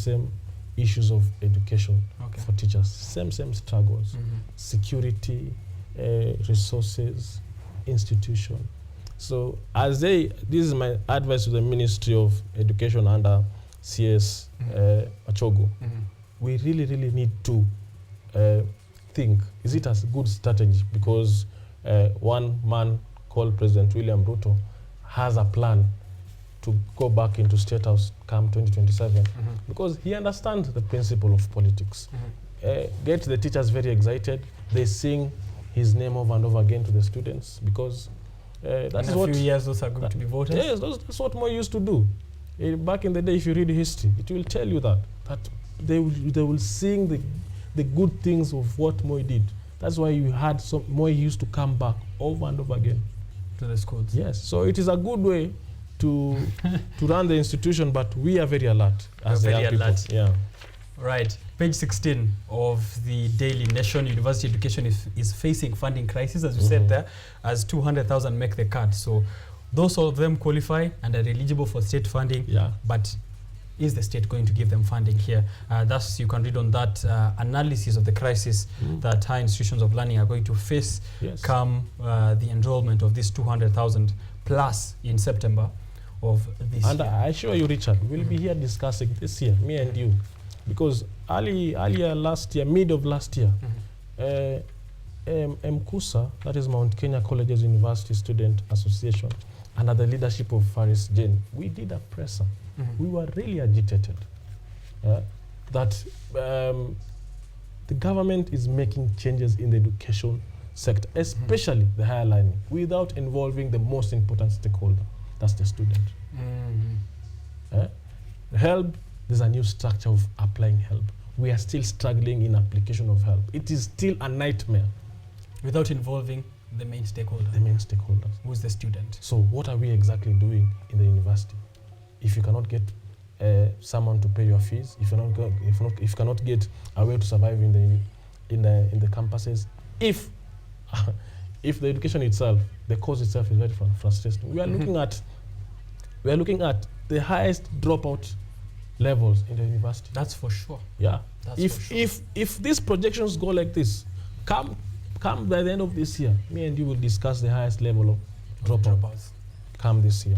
issues of education for teachers. Same struggles, security, resources, institution. So this is my advice to the Ministry of Education under CS Achogo. We really need to think, is it a good strategy? Because one man called President William Ruto has a plan to go back into State House come 2027, because he understands the principle of politics. Get the teachers very excited. They sing his name over and over again to the students, because that is what... In a few
years, those are going to be voters?
Yes, that's what Moi used to do. Back in the day, if you read history, it will tell you that they will sing the good things of what Moi did. That's why you had Moi used to come back over and over again.
To the schools?
Yes, so it is a good way to run the institution, but we are very alert as the young people. Yeah.
Right. Page 16 of the Daily Nation. University education is facing funding crisis, as you said there, as 200,000 make the cut. So those of them qualify and are eligible for state funding. Yeah. But is the state going to give them funding here? Thus, you can read on that analysis of the crisis that high institutions of learning are going to face come the enrollment of this 200,000 plus in September of this year. And I assure you, Richard, we'll be here discussing this year, me and you, because earlier last year, mid of last year, MKUSA, that is Mount Kenya Colleges University Student Association, under the leadership of Faris Jane, we did a presser. We were really agitated that the government is making changes in the education sector, especially the higher learning, without involving the most important stakeholder, that's the student. HELB, there's a new structure of applying HELB. We are still struggling in application of HELB. It is still a nightmare. Without involving the main stakeholder. The main stakeholders. Who's the student. So what are we exactly doing in the university? If you cannot get someone to pay your fees, if you cannot get a way to survive in the campuses, if the education itself, the course itself is very frustrating. We are looking at the highest dropout levels in the university. That's for sure. Yeah. If these projections go like this, come by the end of this year, me and you will discuss the highest level of dropouts. Come this year.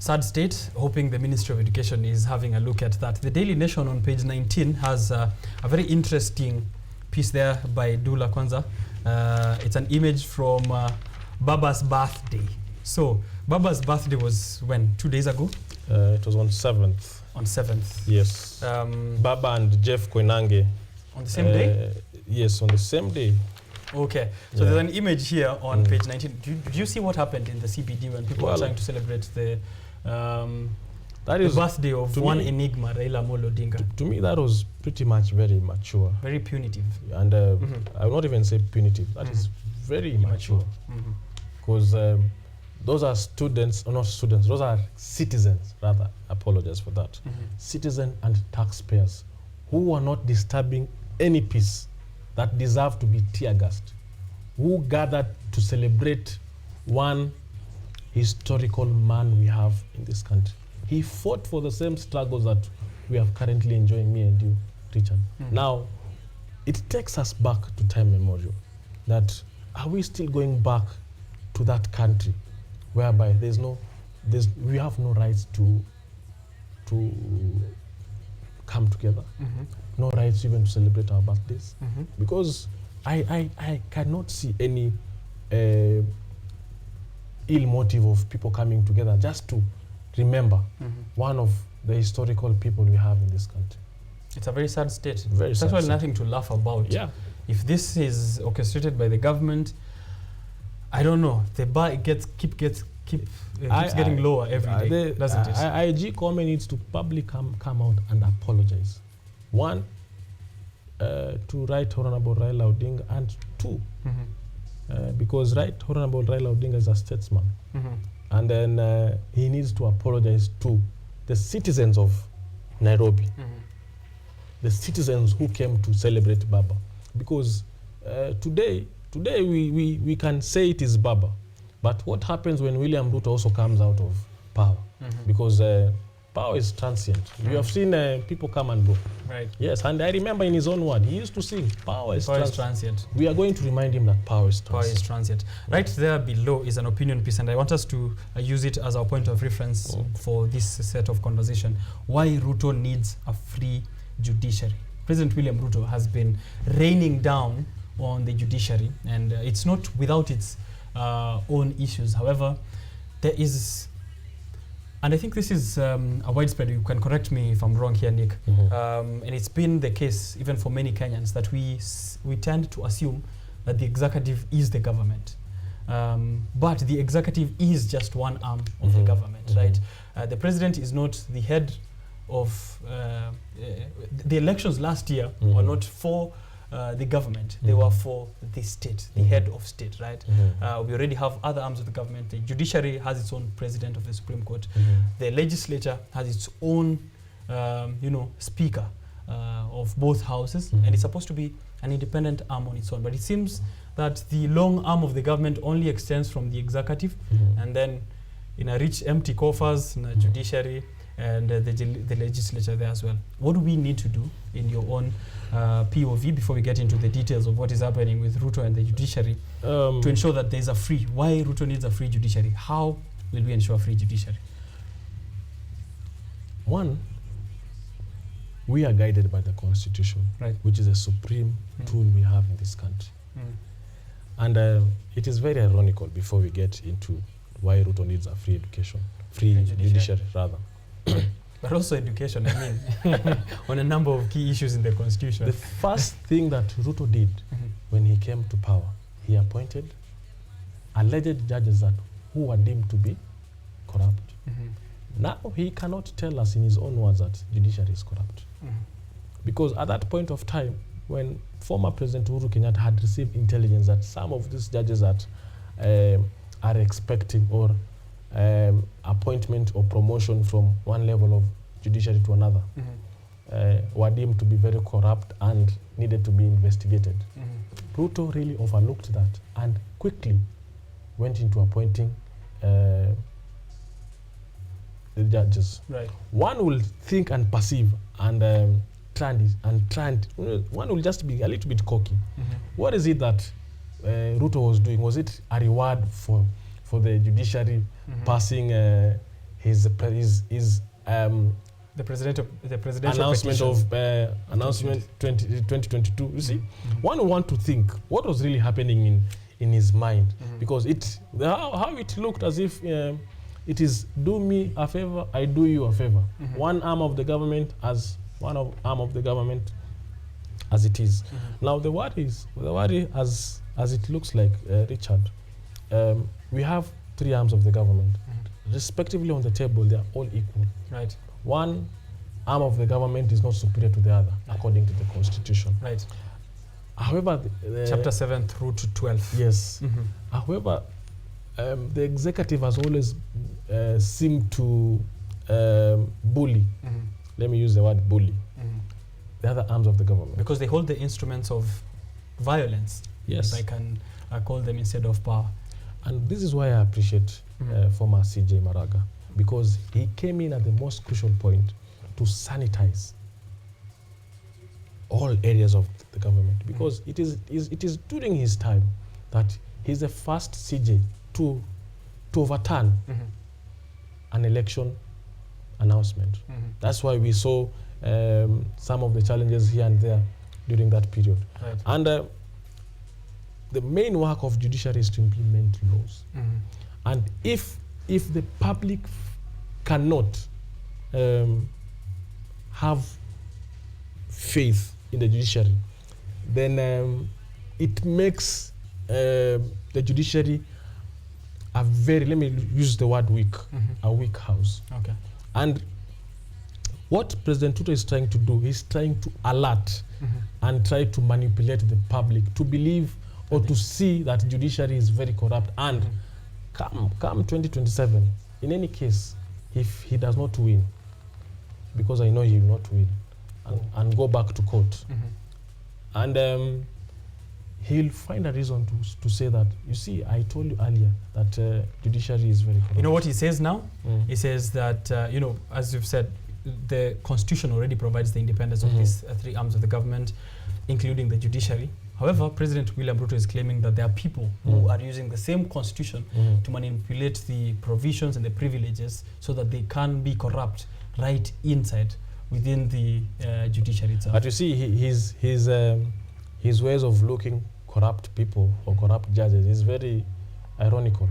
Sad state, hoping the Ministry of Education is having a look at that. The Daily Nation on page 19 has a very interesting piece there by Dula Kwanza. It's an image from Baba's birthday. So, Baba's birthday was when? 2 days ago? It was on 7th. On 7th. Yes. Baba and Jeff Koinange. On the same day? Yes, on the same day. Okay. So there's an image here on page 19. Did you see what happened in the CBD when people were trying to celebrate the birthday of one enigma, Raila Amolo Odinga? To me, that was pretty much very mature. Very punitive. And I will not even say punitive. That is very mature. Because
those are students, or not students, those are citizens, rather, apologize for that. Citizens and taxpayers who are not disturbing any peace that deserve to be tear gassed, who gathered to celebrate one historical man we have in this country. He fought for the same struggles that we are currently enjoying, me and you, Richard. Now, it takes us back to time memorial. That are we still going back to that country whereby we have no rights to come together, no rights even to celebrate our birthdays? Because I cannot see any ill motive of people coming together just to remember one of the historical people we have in this country.
It's a very sad state.
Very
It's
sad
actually
state.
nothing to laugh about.
Yeah.
If this is orchestrated by the government, I don't know. The bar keeps getting lower every day, doesn't it?
IG Kome needs to publicly come out and apologize. One, to Right Honorable Raila Odinga, and two, because Right Honorable Raila Odinga is a statesman, and then he needs to apologize to the citizens of Nairobi, the citizens who came to celebrate Baba, because today we can say it is Baba, but what happens when William Ruto also comes out of power? Because power is transient. You have seen people come and go.
Right.
Yes, and I remember in his own word, he used to sing, power is transient. We are going to remind him that power is transient.
Power is transient. Right there below is an opinion piece, and I want us to use it as our point of reference for this set of conversation. Why Ruto needs a free judiciary. President William Ruto has been raining down on the judiciary, and it's not without its own issues. However, there is, and I think this is a widespread, you can correct me if I'm wrong here, Nick, and it's been the case even for many Kenyans that we tend to assume that the executive is the government. But the executive is just one arm of the government, right? The president is not the head of the elections last year were not for the government, they were for the state, the head of state, right? We already have other arms of the government. The judiciary has its own president of the Supreme Court. The legislature has its own, speaker of both houses, and it's supposed to be an independent arm on its own. But it seems that the long arm of the government only extends from the executive, and then in a rich empty coffers, in a judiciary, and the legislature there as well. What do we need to do in your own POV before we get into the details of what is happening with Ruto and the judiciary to ensure that there is why Ruto needs a free judiciary? How will we ensure a free judiciary?
One, we are guided by the Constitution,
right,
which is a supreme tool we have in this country. And it is very ironical before we get into why Ruto needs a free judiciary rather.
But also education, I mean, on a number of key issues in the Constitution.
The first thing that Ruto did when he came to power, he appointed alleged judges who were deemed to be corrupt. Now he cannot tell us in his own words that judiciary is corrupt. Because at that point of time, when former President Uhuru Kenyatta had received intelligence that some of these judges that are expecting or appointment or promotion from one level of judiciary to another were deemed to be very corrupt and needed to be investigated. Ruto really overlooked that and quickly went into appointing the judges.
Right.
One will think and perceive and one will just be a little bit cocky. What is it that Ruto was doing? Was it a reward for the judiciary passing his
the presidential
announcement of announcement 2022? You see, one will want to think what was really happening in his mind, because how it looked as if it is do me a favor, I do you a favor. One arm of the government as arm of the government as it is. Now the worry as it looks like, Richard, we have three arms of the government. Respectively on the table, they are all equal.
Right.
One arm of the government is not superior to the other, according to the Constitution.
Right.
However,
Chapter 7 through to 12.
Yes. However, the executive has always seemed to bully. Let me use the word bully. The other arms of the government.
Because they hold the instruments of violence.
Yes.
If I can call them instead of power.
And this is why I appreciate former CJ Maraga, because he came in at the most crucial point to sanitize all areas of the government, because it is during his time that he's the first CJ to overturn an election announcement. That's why we saw some of the challenges here and there during that period.
Right.
And the main work of judiciary is to implement laws. And if the public cannot have faith in the judiciary, then it makes the judiciary a very, let me use the word weak, a weak house.
Okay.
And what President Ruto is trying to do, he's trying to alert and try to manipulate the public to believe or to see that judiciary is very corrupt. And come 2027, in any case, if he does not win, because I know he will not win, and go back to court, and he'll find a reason to say that, you see, I told you earlier that judiciary is very corrupt.
You know what he says now? He says that, as you've said, the constitution already provides the independence of these three arms of the government, including the judiciary. However, President William Ruto is claiming that there are people who are using the same constitution to manipulate the provisions and the privileges so that they can be corrupt right inside within the judiciary itself.
But you see, his ways of looking corrupt people or corrupt judges is very ironical.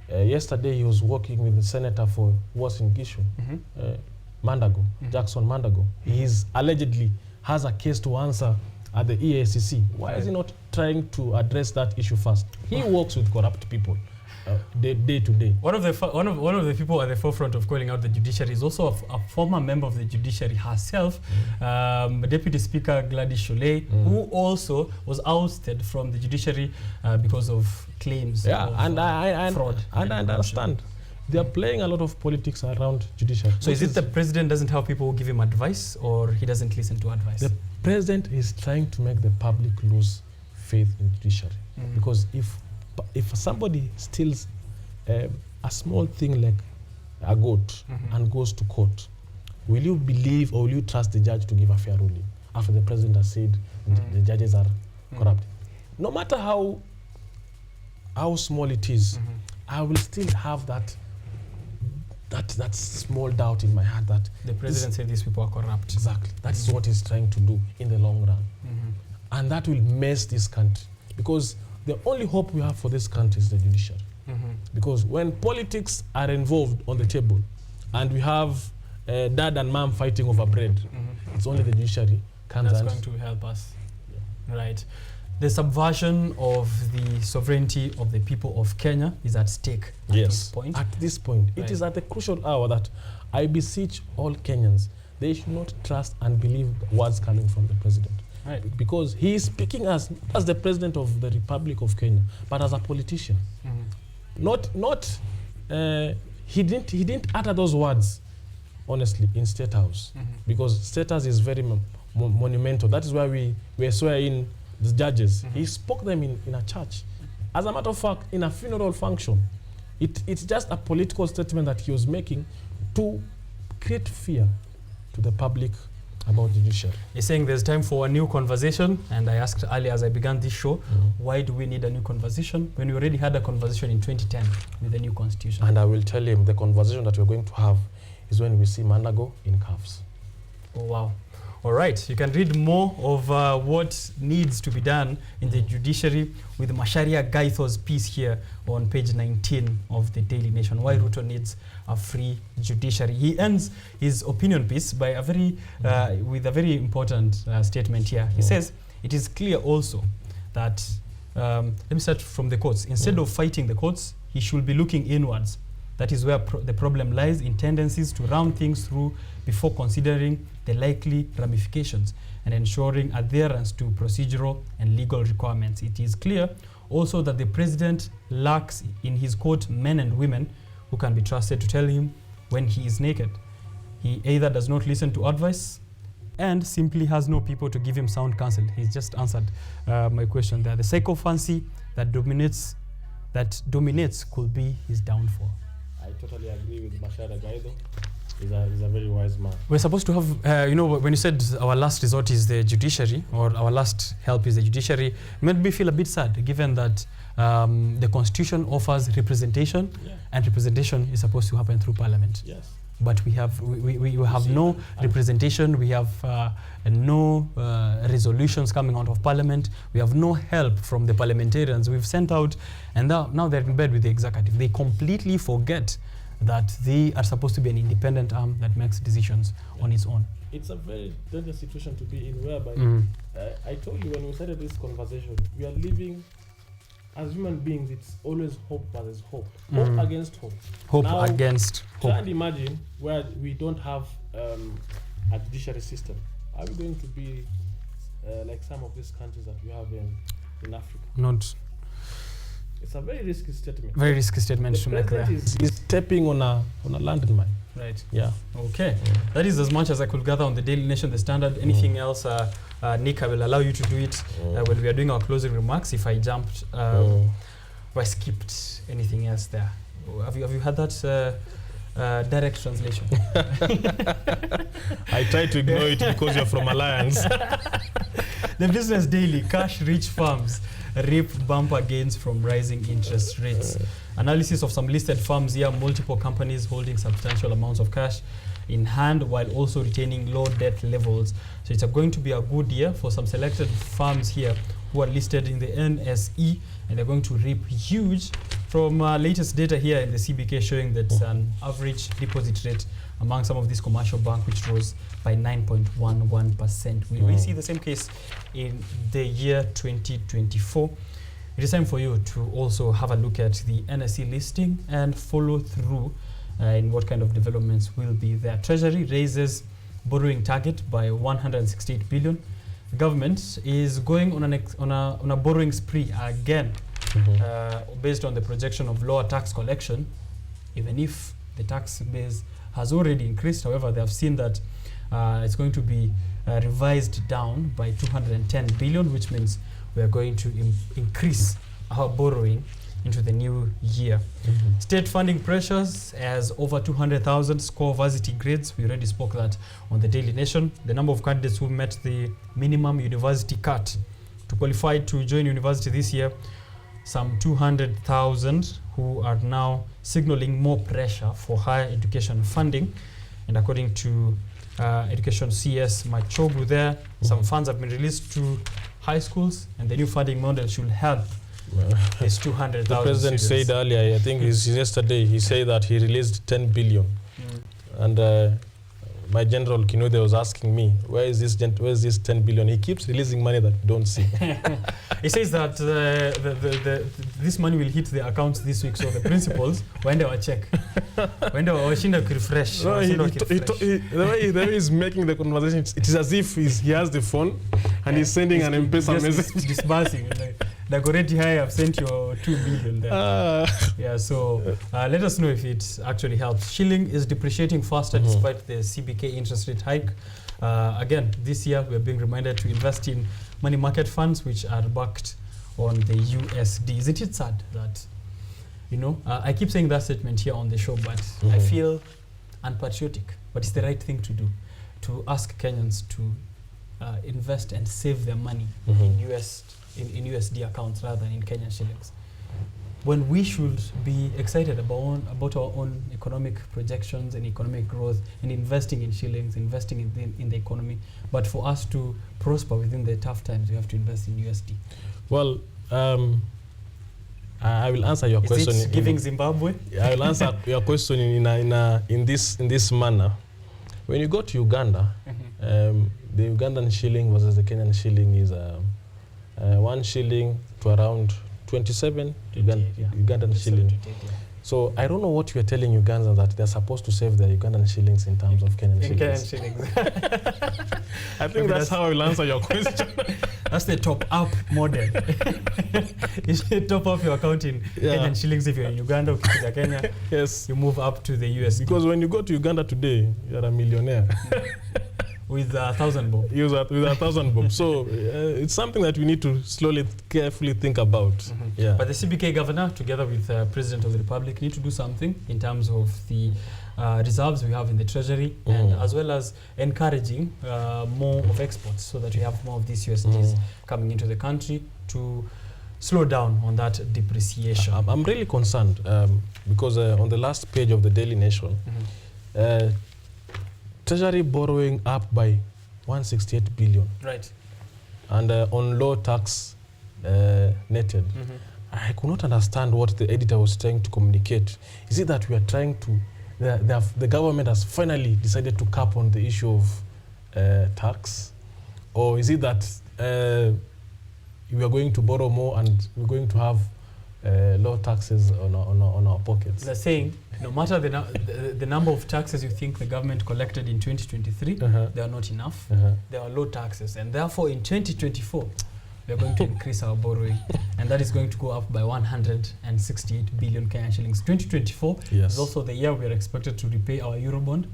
Yesterday, he was working with the senator who was in Gishu, Mandago, Jackson Mandago. He allegedly has a case to answer at the EACC. Why is he not trying to address that issue first? He works with corrupt people day to day.
One of the people at the forefront of calling out the judiciary is also a former member of the judiciary herself, Deputy Speaker Gladys Sholay, who also was ousted from the judiciary because of claims of fraud.
And I understand. They are playing a lot of politics around judiciary.
So is it the president doesn't have people who give him advice, or he doesn't listen to advice?
The president is trying to make the public lose faith in judiciary. Because if somebody steals a small thing like a goat and goes to court, will you believe or will you trust the judge to give a fair ruling after the president has said the judges are corrupt? No matter how small it is, I will still have that small doubt in my heart that
the president said these people are corrupt.
Exactly. That is what he's trying to do in the long run. And that will mess this country, because the only hope we have for this country is the judiciary. Because when politics are involved on the table and we have dad and mom fighting over bread, it's only the judiciary
that's going to help us. Right. The subversion of the sovereignty of the people of Kenya is at stake at this point.
At this point.
Right.
It is at the crucial hour that I beseech all Kenyans, they should not trust and believe words coming from the president.
Right.
Because he is speaking as the president of the Republic of Kenya, but as a politician. He didn't utter those words, honestly, in State House. Because State House is very monumental. That is why we swear in the judges. He spoke them in a church. As a matter of fact, in a funeral function. It's just a political statement that he was making to create fear to the public about the judiciary.
He's saying there's time for a new conversation, and I asked earlier as I began this show, why do we need a new conversation when we already had a conversation in 2010 with the new constitution?
And I will tell him the conversation that we're going to have is when we see Mandago in cuffs.
Oh, wow. All right, you can read more of what needs to be done in the judiciary with Macharia Gaitho's piece here on page 19 of the Daily Nation, why Ruto needs a free judiciary. He ends his opinion piece by with a very important statement here. He says, it is clear also that, let me start from the courts. Instead of fighting the courts, he should be looking inwards. That is where the problem lies, in tendencies to round things through before considering the likely ramifications and ensuring adherence to procedural and legal requirements. It is clear Also that the president lacks in his court men and women who can be trusted to tell him when he is naked. He either does not listen to advice and simply has no people to give him sound counsel. He's just answered my question there. The sycophancy that dominates could be his downfall.
I totally agree with Mashara Gaido. He's a very wise man.
We're supposed to have, when you said our last resort is the judiciary, or our last help is the judiciary, it made me feel a bit sad, given that the Constitution offers representation, and representation is supposed to happen through Parliament.
Yes.
But we have no representation. We have no resolutions coming out of Parliament. We have no help from the parliamentarians we've sent out, and now they're in bed with the executive. They completely forget that they are supposed to be an independent arm that makes decisions on its own.
It's a very dangerous situation to be in, whereby I told you when we started this conversation, we are living as human beings. It's always hope versus hope. Hope against hope.
Hope
now,
against hope.
Try and imagine where we don't have a judiciary system. Are we going to be like some of these countries that we have in Africa?
Not.
It's a very risky statement.
Very risky statement to make there.
Is stepping on a landmine.
Right.
Yeah.
Okay. That is as much as I could gather on the Daily Nation, the Standard. Anything else, Nick, I will allow you to do it when we are doing our closing remarks. If I jumped, if I skipped anything else there. Have you had that direct translation?
I try to ignore it because you're from Alliance.
The Business Daily, cash-rich firms reap bumper gains from rising interest rates. Analysis of some listed firms here, multiple companies holding substantial amounts of cash in hand while also retaining low debt levels. So it's going to be a good year for some selected firms here who are listed in the NSE, and they're going to reap huge from latest data here in the CBK showing that an average deposit rate among some of these commercial banks which rose by 9.11%. We see the same case in the year 2024. It is time for you to also have a look at the NSE listing and follow through in what kind of developments will be there. Treasury raises borrowing target by 168 billion. The government is going on a borrowing spree again, based on the projection of lower tax collection, even if the tax base has already increased. However, they have seen that it's going to be revised down by 210 billion, which means we are going to increase our borrowing into the new year. State funding pressures as over 200,000 score varsity grades. We already spoke that on the Daily Nation. The number of candidates who met the minimum university cut to qualify to join university this year, some 200,000 who are now signaling more pressure for higher education funding. And according to Education CS Machogu there, some funds have been released to high schools, and the new funding model should help these 200,000
The president
students.
said earlier, I think yesterday, he said that he released 10 billion. And my general Kinude was asking me, where is this 10 billion? He keeps releasing money that don't see.
He says that this money will hit the accounts this week, so the principals waende wa check. Waende washinda refresh.
No, the way he's making the conversation, it is as if he has the phone and he's sending an M-Pesa message.
Disbursing. Dagoretti, hi, I've sent your 2 billion there. Yeah, so let us know if it actually helps. Shilling is depreciating faster despite the CBK interest rate hike. Again, this year we are being reminded to invest in money market funds which are backed on the USD. Isn't it sad that, I keep saying that statement here on the show, but I feel unpatriotic, but it's the right thing to do, to ask Kenyans to invest and save their money in USD accounts rather than in Kenyan shillings, when we should be excited about our own economic projections and economic growth and investing in shillings, investing in the economy. But for us to prosper within the tough times, we have to invest in USD.
Well, I will answer your question.
Is it giving Zimbabwe?
I will answer your question in this manner. When you go to Uganda, the Ugandan shilling versus the Kenyan shilling is 1 shilling to around 27 Ugandan shilling. So I don't know what you're telling Ugandans, that they're supposed to save their Ugandan shillings in terms of Kenyan shillings.
Kenyan shillings.
I think that's how I will answer your question.
That's the top-up model. You should top up your account in Kenyan shillings if you're in Uganda, ukikuja Kenya.
Yes.
You move up to the US.
Because when you go to Uganda today, you're a millionaire.
With 1,000 bob.
With 1,000 bob. So it's something that we need to slowly, carefully think about. Yeah.
But the CBK governor, together with the President of the Republic, need to do something in terms of the reserves we have in the treasury, and as well as encouraging more of exports, so that we have more of these USDs coming into the country to slow down on that depreciation.
I'm really concerned because on the last page of the Daily Nation, Treasury borrowing up by 168 billion.
Right.
And on low tax netted. I could not understand what the editor was trying to communicate. Is it that we are trying to, the government has finally decided to cap on the issue of tax? Or is it that we are going to borrow more and we're going to have low taxes on our pockets?
They're saying no matter the number of taxes you think the government collected in 2023, they are not enough. There are low taxes, and therefore in 2024 we are going to increase our borrowing, and that is going to go up by 168 billion Kenyan shillings. 2024 is also the year we are expected to repay our Eurobond.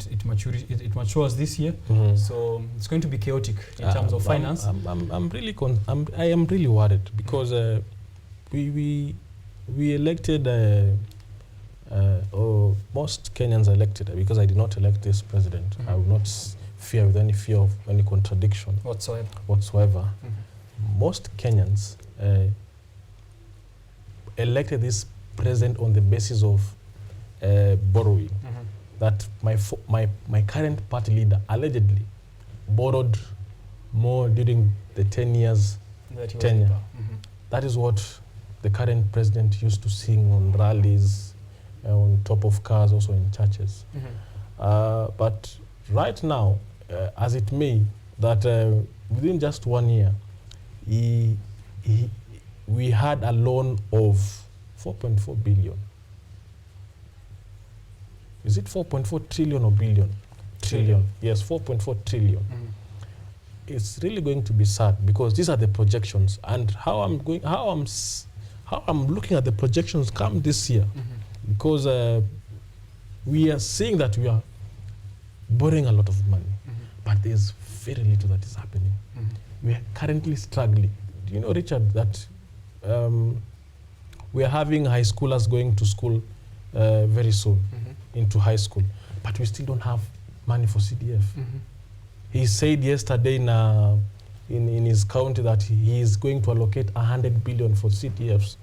It matures this year, so it's going to be chaotic in terms of finance.
I am really worried because we elected, or most Kenyans elected, because I did not elect this president. I will not fear with any fear of any contradiction whatsoever. Most Kenyans elected this president on the basis of borrowing. That my current party leader allegedly borrowed more during the 10 years tenure. That is what the current president used to sing on rallies, on top of cars, also in churches. But right now, as it may, that within just 1 year, we had a loan of 4.4 billion. Is it 4.4 trillion or billion? Trillion. Yes, 4.4 trillion. It's really going to be sad because these are the projections, and how I'm looking at the projections come this year, because we are seeing that we are borrowing a lot of money, but there's very little that is happening. We are currently struggling. Do you know, Richard, that we are having high schoolers going to school very soon, into high school, but we still don't have money for CDF. He said yesterday in his county that he is going to allocate 100 billion for CDFs,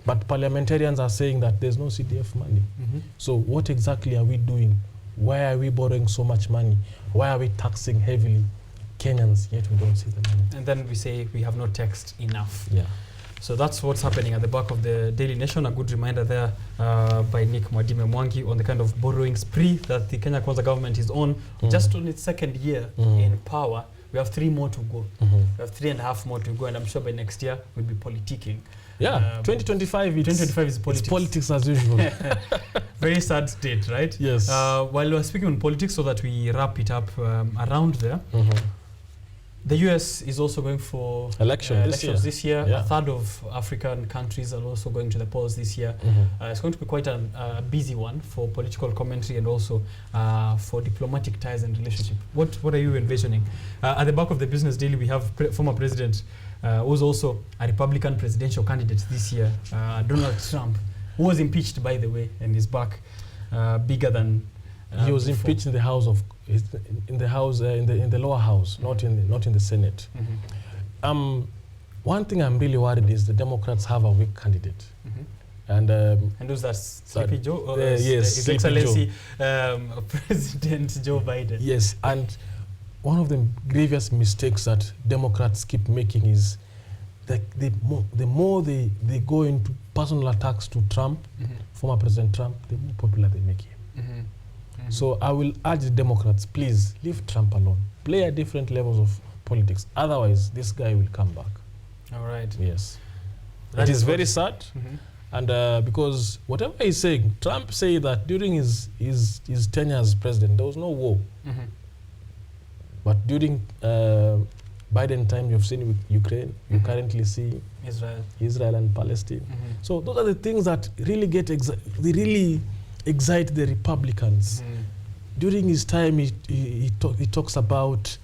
but parliamentarians are saying that there's no CDF money. So what exactly are we doing? Why are we borrowing so much money? Why are we taxing heavily Kenyans, yet we don't see the money? And
then we say we have not taxed enough.
Yeah.
So that's what's happening at the back of the Daily Nation. A good reminder there by Nick Mwadime Mwangi on the kind of borrowing spree that the Kenya Kwanza government is on. Just on its second year in power, we have 3 more to go. We have 3.5 more to go, and I'm sure by next year we'll be politicking.
Yeah, 2025
is politics.
It's politics as usual.
Very sad state, right?
Yes.
While we're speaking on politics, so that we wrap it up around there, the US is also going for elections this year.
Yeah.
A third of African countries are also going to the polls this year. It's going to be quite a busy one for political commentary and also for diplomatic ties and relationship. What are you envisioning? At the back of the Business Daily, we have former president who's also a Republican presidential candidate this year, Donald Trump, who was impeached, by the way, and is back bigger than
he was impeached in the House of in the lower house, not in the Senate. One thing I'm really worried is the Democrats have a weak candidate. And
who's that? Sleepy Joe?
Yes,
His Excellency President Joe Biden.
Yes, and one of the grievous mistakes that Democrats keep making is that the more they go into personal attacks to Trump, former President Trump, the more popular they make him. So I will urge the Democrats, please leave Trump alone. Play at different levels of politics. Otherwise, this guy will come back.
All right.
Yes. It is very sad. And because whatever he's saying, Trump said that during his tenure as president, there was no war. But during Biden time, you've seen with Ukraine, you currently see Israel and Palestine. So those are the things that really they really excite the Republicans. During his time, he talks about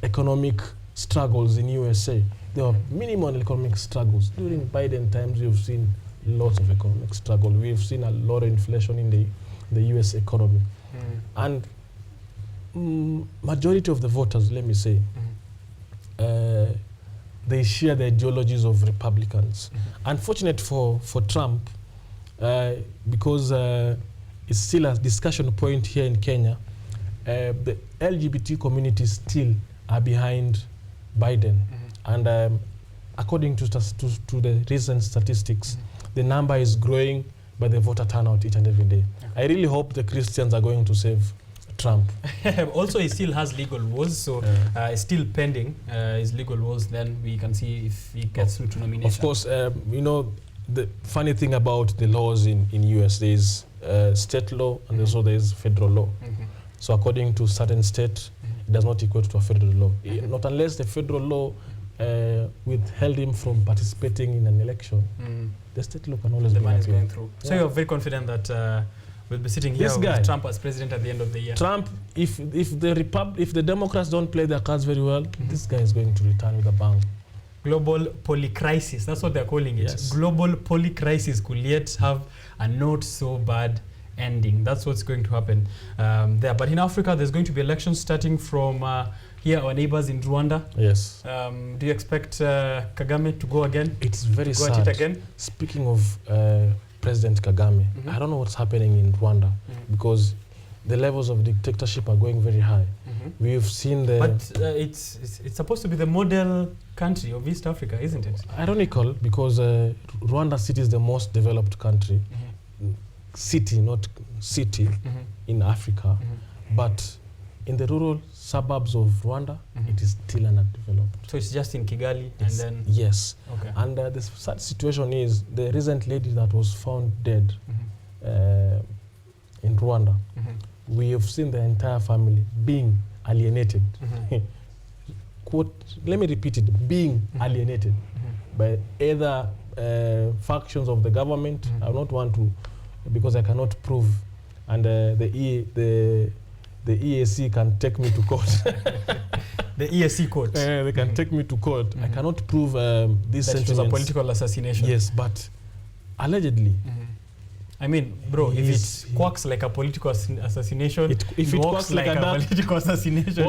economic struggles in USA. There were minimal economic struggles. During Biden times, you've seen lots of economic struggle. We've seen a lot of inflation in the US economy. And majority of the voters, let me say, they share the ideologies of Republicans. Unfortunate for Trump, because it's still a discussion point here in Kenya, the LGBT community still are behind Biden. And according to the recent statistics, the number is growing, but the voter turnout each and every day. I really hope the Christians are going to save Trump.
Also, he still has legal woes, so still pending his legal woes. Then we can see if he gets through to nomination.
Of course, you know, the funny thing about the laws in US, there is state law and also there is federal law. So according to certain state, it does not equate to a federal law. Not unless the federal law withheld him from participating in an election. The state law can always
the
be
man is
appealed.
going through. So you're very confident that we'll be sitting here with Trump as president at the end of the year.
Trump, if the Democrats don't play their cards very well, this guy is going to return with a bang.
Global polycrisis, that's what they're calling it.
Yes.
Global polycrisis could yet have a not so bad ending. That's what's going to happen there. But in Africa, there's going to be elections starting from here, our neighbors in Rwanda.
Yes.
Do you expect Kagame to go again?
It's very sad.
Go at it again?
Speaking of President Kagame, I don't know what's happening in Rwanda because the levels of dictatorship are going very high. We've seen the...
But it's supposed to be the model country of East Africa, isn't it?
Ironical, because Rwanda city is the most developed country. City, not city, in Africa. But in the rural suburbs of Rwanda, it is still undeveloped.
So it's just in Kigali and then...
Yes.
Okay.
And the sad situation is the recent lady that was found dead in Rwanda. We have seen the entire family being alienated. Quote, let me repeat it, being alienated by either factions of the government. I do not want to, because I cannot prove, and the EAC can take me to court.
The EAC court.
They can take me to court. I cannot prove this
that
sentiments.
it was a political assassination.
Yes, but allegedly.
I mean, bro, if it quacks like a political assassination,
if it
walks like a political assassination,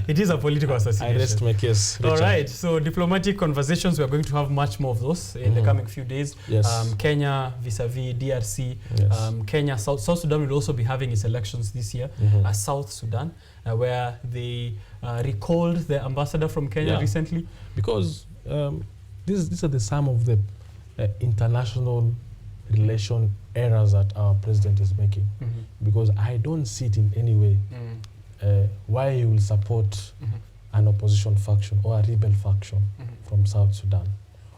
it is a political assassination.
I rest my case, Richard.
All right, so diplomatic conversations, we are going to have much more of those in the coming few days.
Yes.
Kenya vis-a-vis DRC.
Yes.
Kenya, South Sudan will also be having its elections this year. South Sudan, where they recalled the ambassador from Kenya recently. Because
these are the sum of the international relation errors that our president is making. Because I don't see it in any way why he will support an opposition faction or a rebel faction from South Sudan.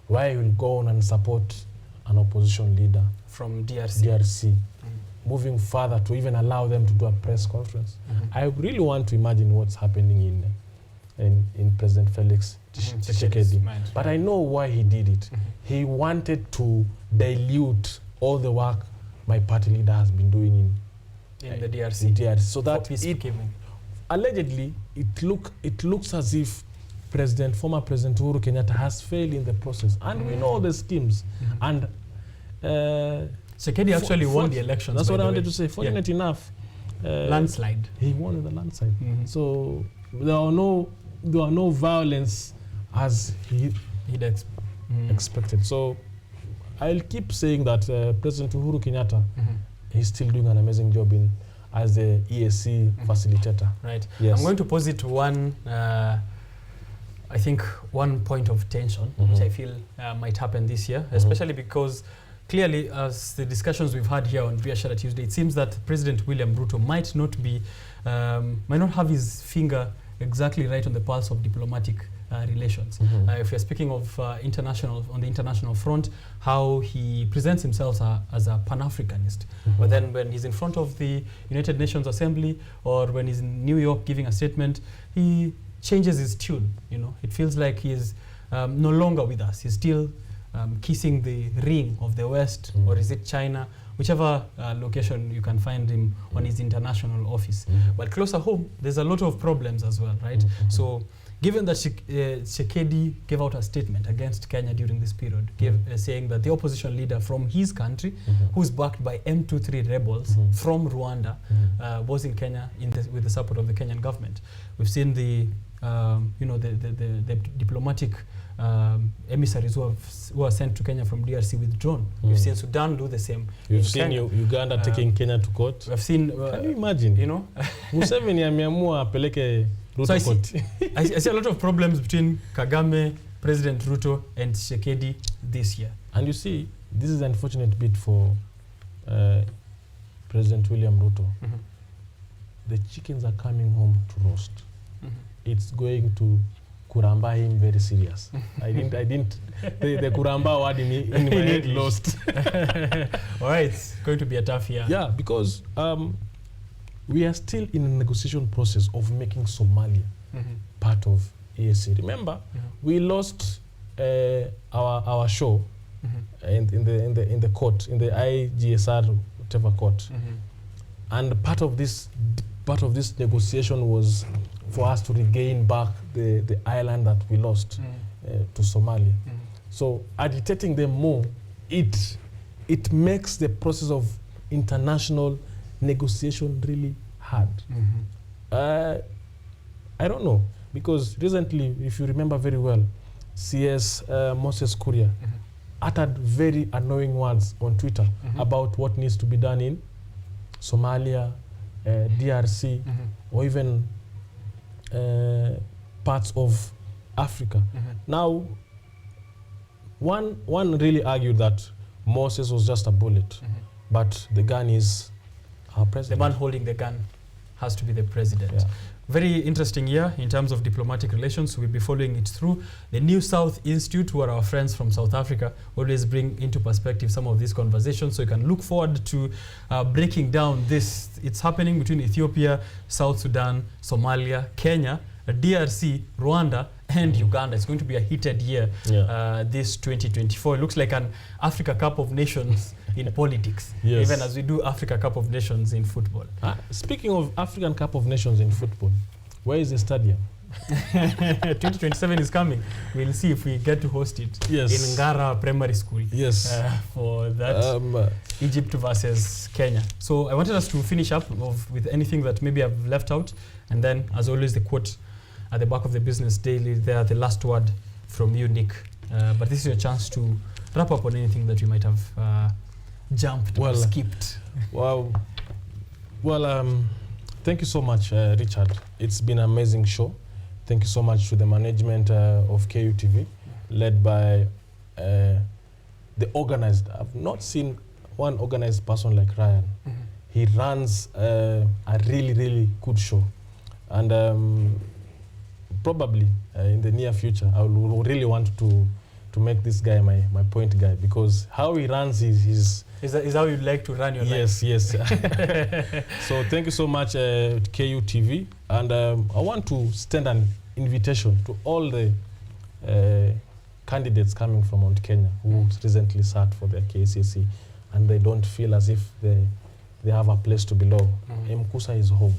Why he will go on and support an opposition leader
from DRC.
Moving further to even allow them to do a press conference. I really want to imagine what's happening in President Felix Tshisekedi. But I know why he did it. He wanted to dilute all the work my party leader has been doing in the DRC. So that allegedly it looks as if former President Uhuru Kenyatta has failed in the process. And we know the schemes. And
Tshisekedi actually won the elections.
That's what I wanted to say. Fortunate enough,
landslide.
He won the landslide. So there are no violence as he'd expected. So I'll keep saying that President Uhuru Kenyatta is still doing an amazing job as the EAC facilitator.
Right.
Yes.
I'm going to posit one, I think, one point of tension, which I feel might happen this year, especially because clearly, as the discussions we've had here on Biashara Tuesday, it seems that President William Ruto might not have his finger exactly right on the pulse of diplomatic relations. If you're speaking of on the international front, how he presents himself as a Pan-Africanist. But then when he's in front of the United Nations Assembly or when he's in New York giving a statement, he changes his tune. You know, it feels like he's no longer with us. He's still kissing the ring of the West, or is it China? Whichever location you can find him on his international office. But closer home, there's a lot of problems as well, right? So given that Tshisekedi gave out a statement against Kenya during this period, saying that the opposition leader from his country, who's backed by M23 rebels from Rwanda, was in Kenya with the support of the Kenyan government. We've seen the diplomatic emissaries who are sent to Kenya from DRC withdrawn. We've seen Sudan do the same.
We've seen Uganda taking Kenya to court.
We've seen.
Can you imagine?
You know,
Museveni ameamua apeleke Ruto
so
court.
I see a lot of problems between Kagame, President Ruto, and Tshisekedi this year.
And you see, this is an unfortunate bit for President William Ruto. The chickens are coming home to roast. It's going to kuramba him very serious. I didn't the kuramba word in my head lost.
All right, it's going to be a tough year.
Yeah, because we are still in a negotiation process of making Somalia part of EAC. Remember, we lost our show in the court, in the IGSR whatever court, and part of this negotiation was for us to regain back the island that we lost to Somalia. So agitating them more, it makes the process of international negotiation really hard. I don't know, because recently, if you remember very well, CS Moses Kuria uttered very annoying words on Twitter about what needs to be done in Somalia, DRC, or even parts of Africa. Now, one really argued that Moses was just a bullet, but the gun is our president.
The man holding the gun has to be the president. Yeah. Very interesting year in terms of diplomatic relations. We'll be following it through. The New South Institute, who are our friends from South Africa, always bring into perspective some of these conversations. So you can look forward to breaking down this. It's happening between Ethiopia, South Sudan, Somalia, Kenya, DRC, Rwanda, and Uganda. It's going to be a heated year, this 2024. It looks like an Africa Cup of Nations in politics, even as we do Africa Cup of Nations in football.
Speaking of African Cup of Nations in football, where is the stadium?
2027 is coming. We'll see if we get to host it in Ngara Primary School.
Yes.
For that, Egypt versus Kenya. So I wanted us to finish up with anything that maybe I've left out. And then, as always, the quote at the back of the Business Daily there, the last word from you, Nick. But this is your chance to wrap up on anything that you might have jumped or skipped.
Well, thank you so much, Richard. It's been an amazing show. Thank you so much to the management of KUTV, led by the organized. I've not seen one organized person like Ryan. He runs a really, really good show. And probably in the near future, I will really want to make this guy my point guy, because how he runs his
is how you'd like to run your life.
Yes. So thank you so much, KUTV. And I want to extend an invitation to all the candidates coming from Mount Kenya who recently sat for their KCSE and they don't feel as if they have a place to belong. Mkusa is home.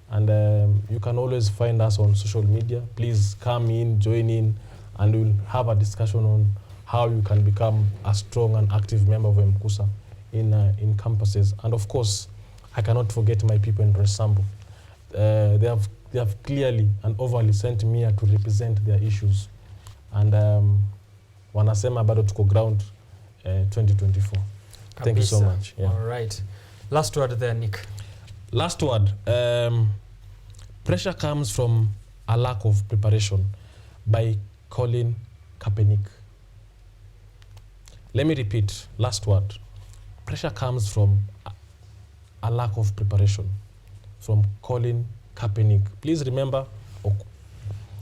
And you can always find us on social media. Please come in, join in, and we'll have a discussion on how you can become a strong and active member of Mkusa in campuses. And of course, I cannot forget my people in Resambu. They have clearly and overly sent me here to represent their issues. And wanasema bado tuko ground 2024. Thank you so much.
Yeah. All right. Last word there, Nick.
Last word. Pressure comes from a lack of preparation, by Colin Kaepernick. Let me repeat. Last word. Pressure comes from a lack of preparation, from Colin Kaepernick. Please remember,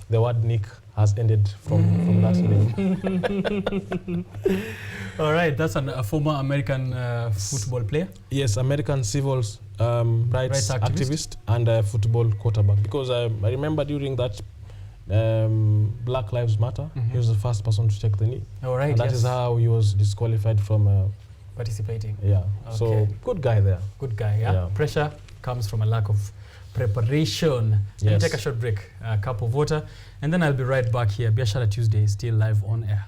the word Nick has ended from that name.
All right, that's a former American football player.
Yes, American civil rights activist and a football quarterback. Because I remember during that Black Lives Matter, he was the first person to take the knee.
All right,
and that is how he was disqualified from
participating.
Yeah.
Okay.
So good guy there.
Good guy. Yeah. Pressure comes from a lack of preparation. Let me take a short break, a cup of water, and then I'll be right back here. Biashara Tuesday is still live on air.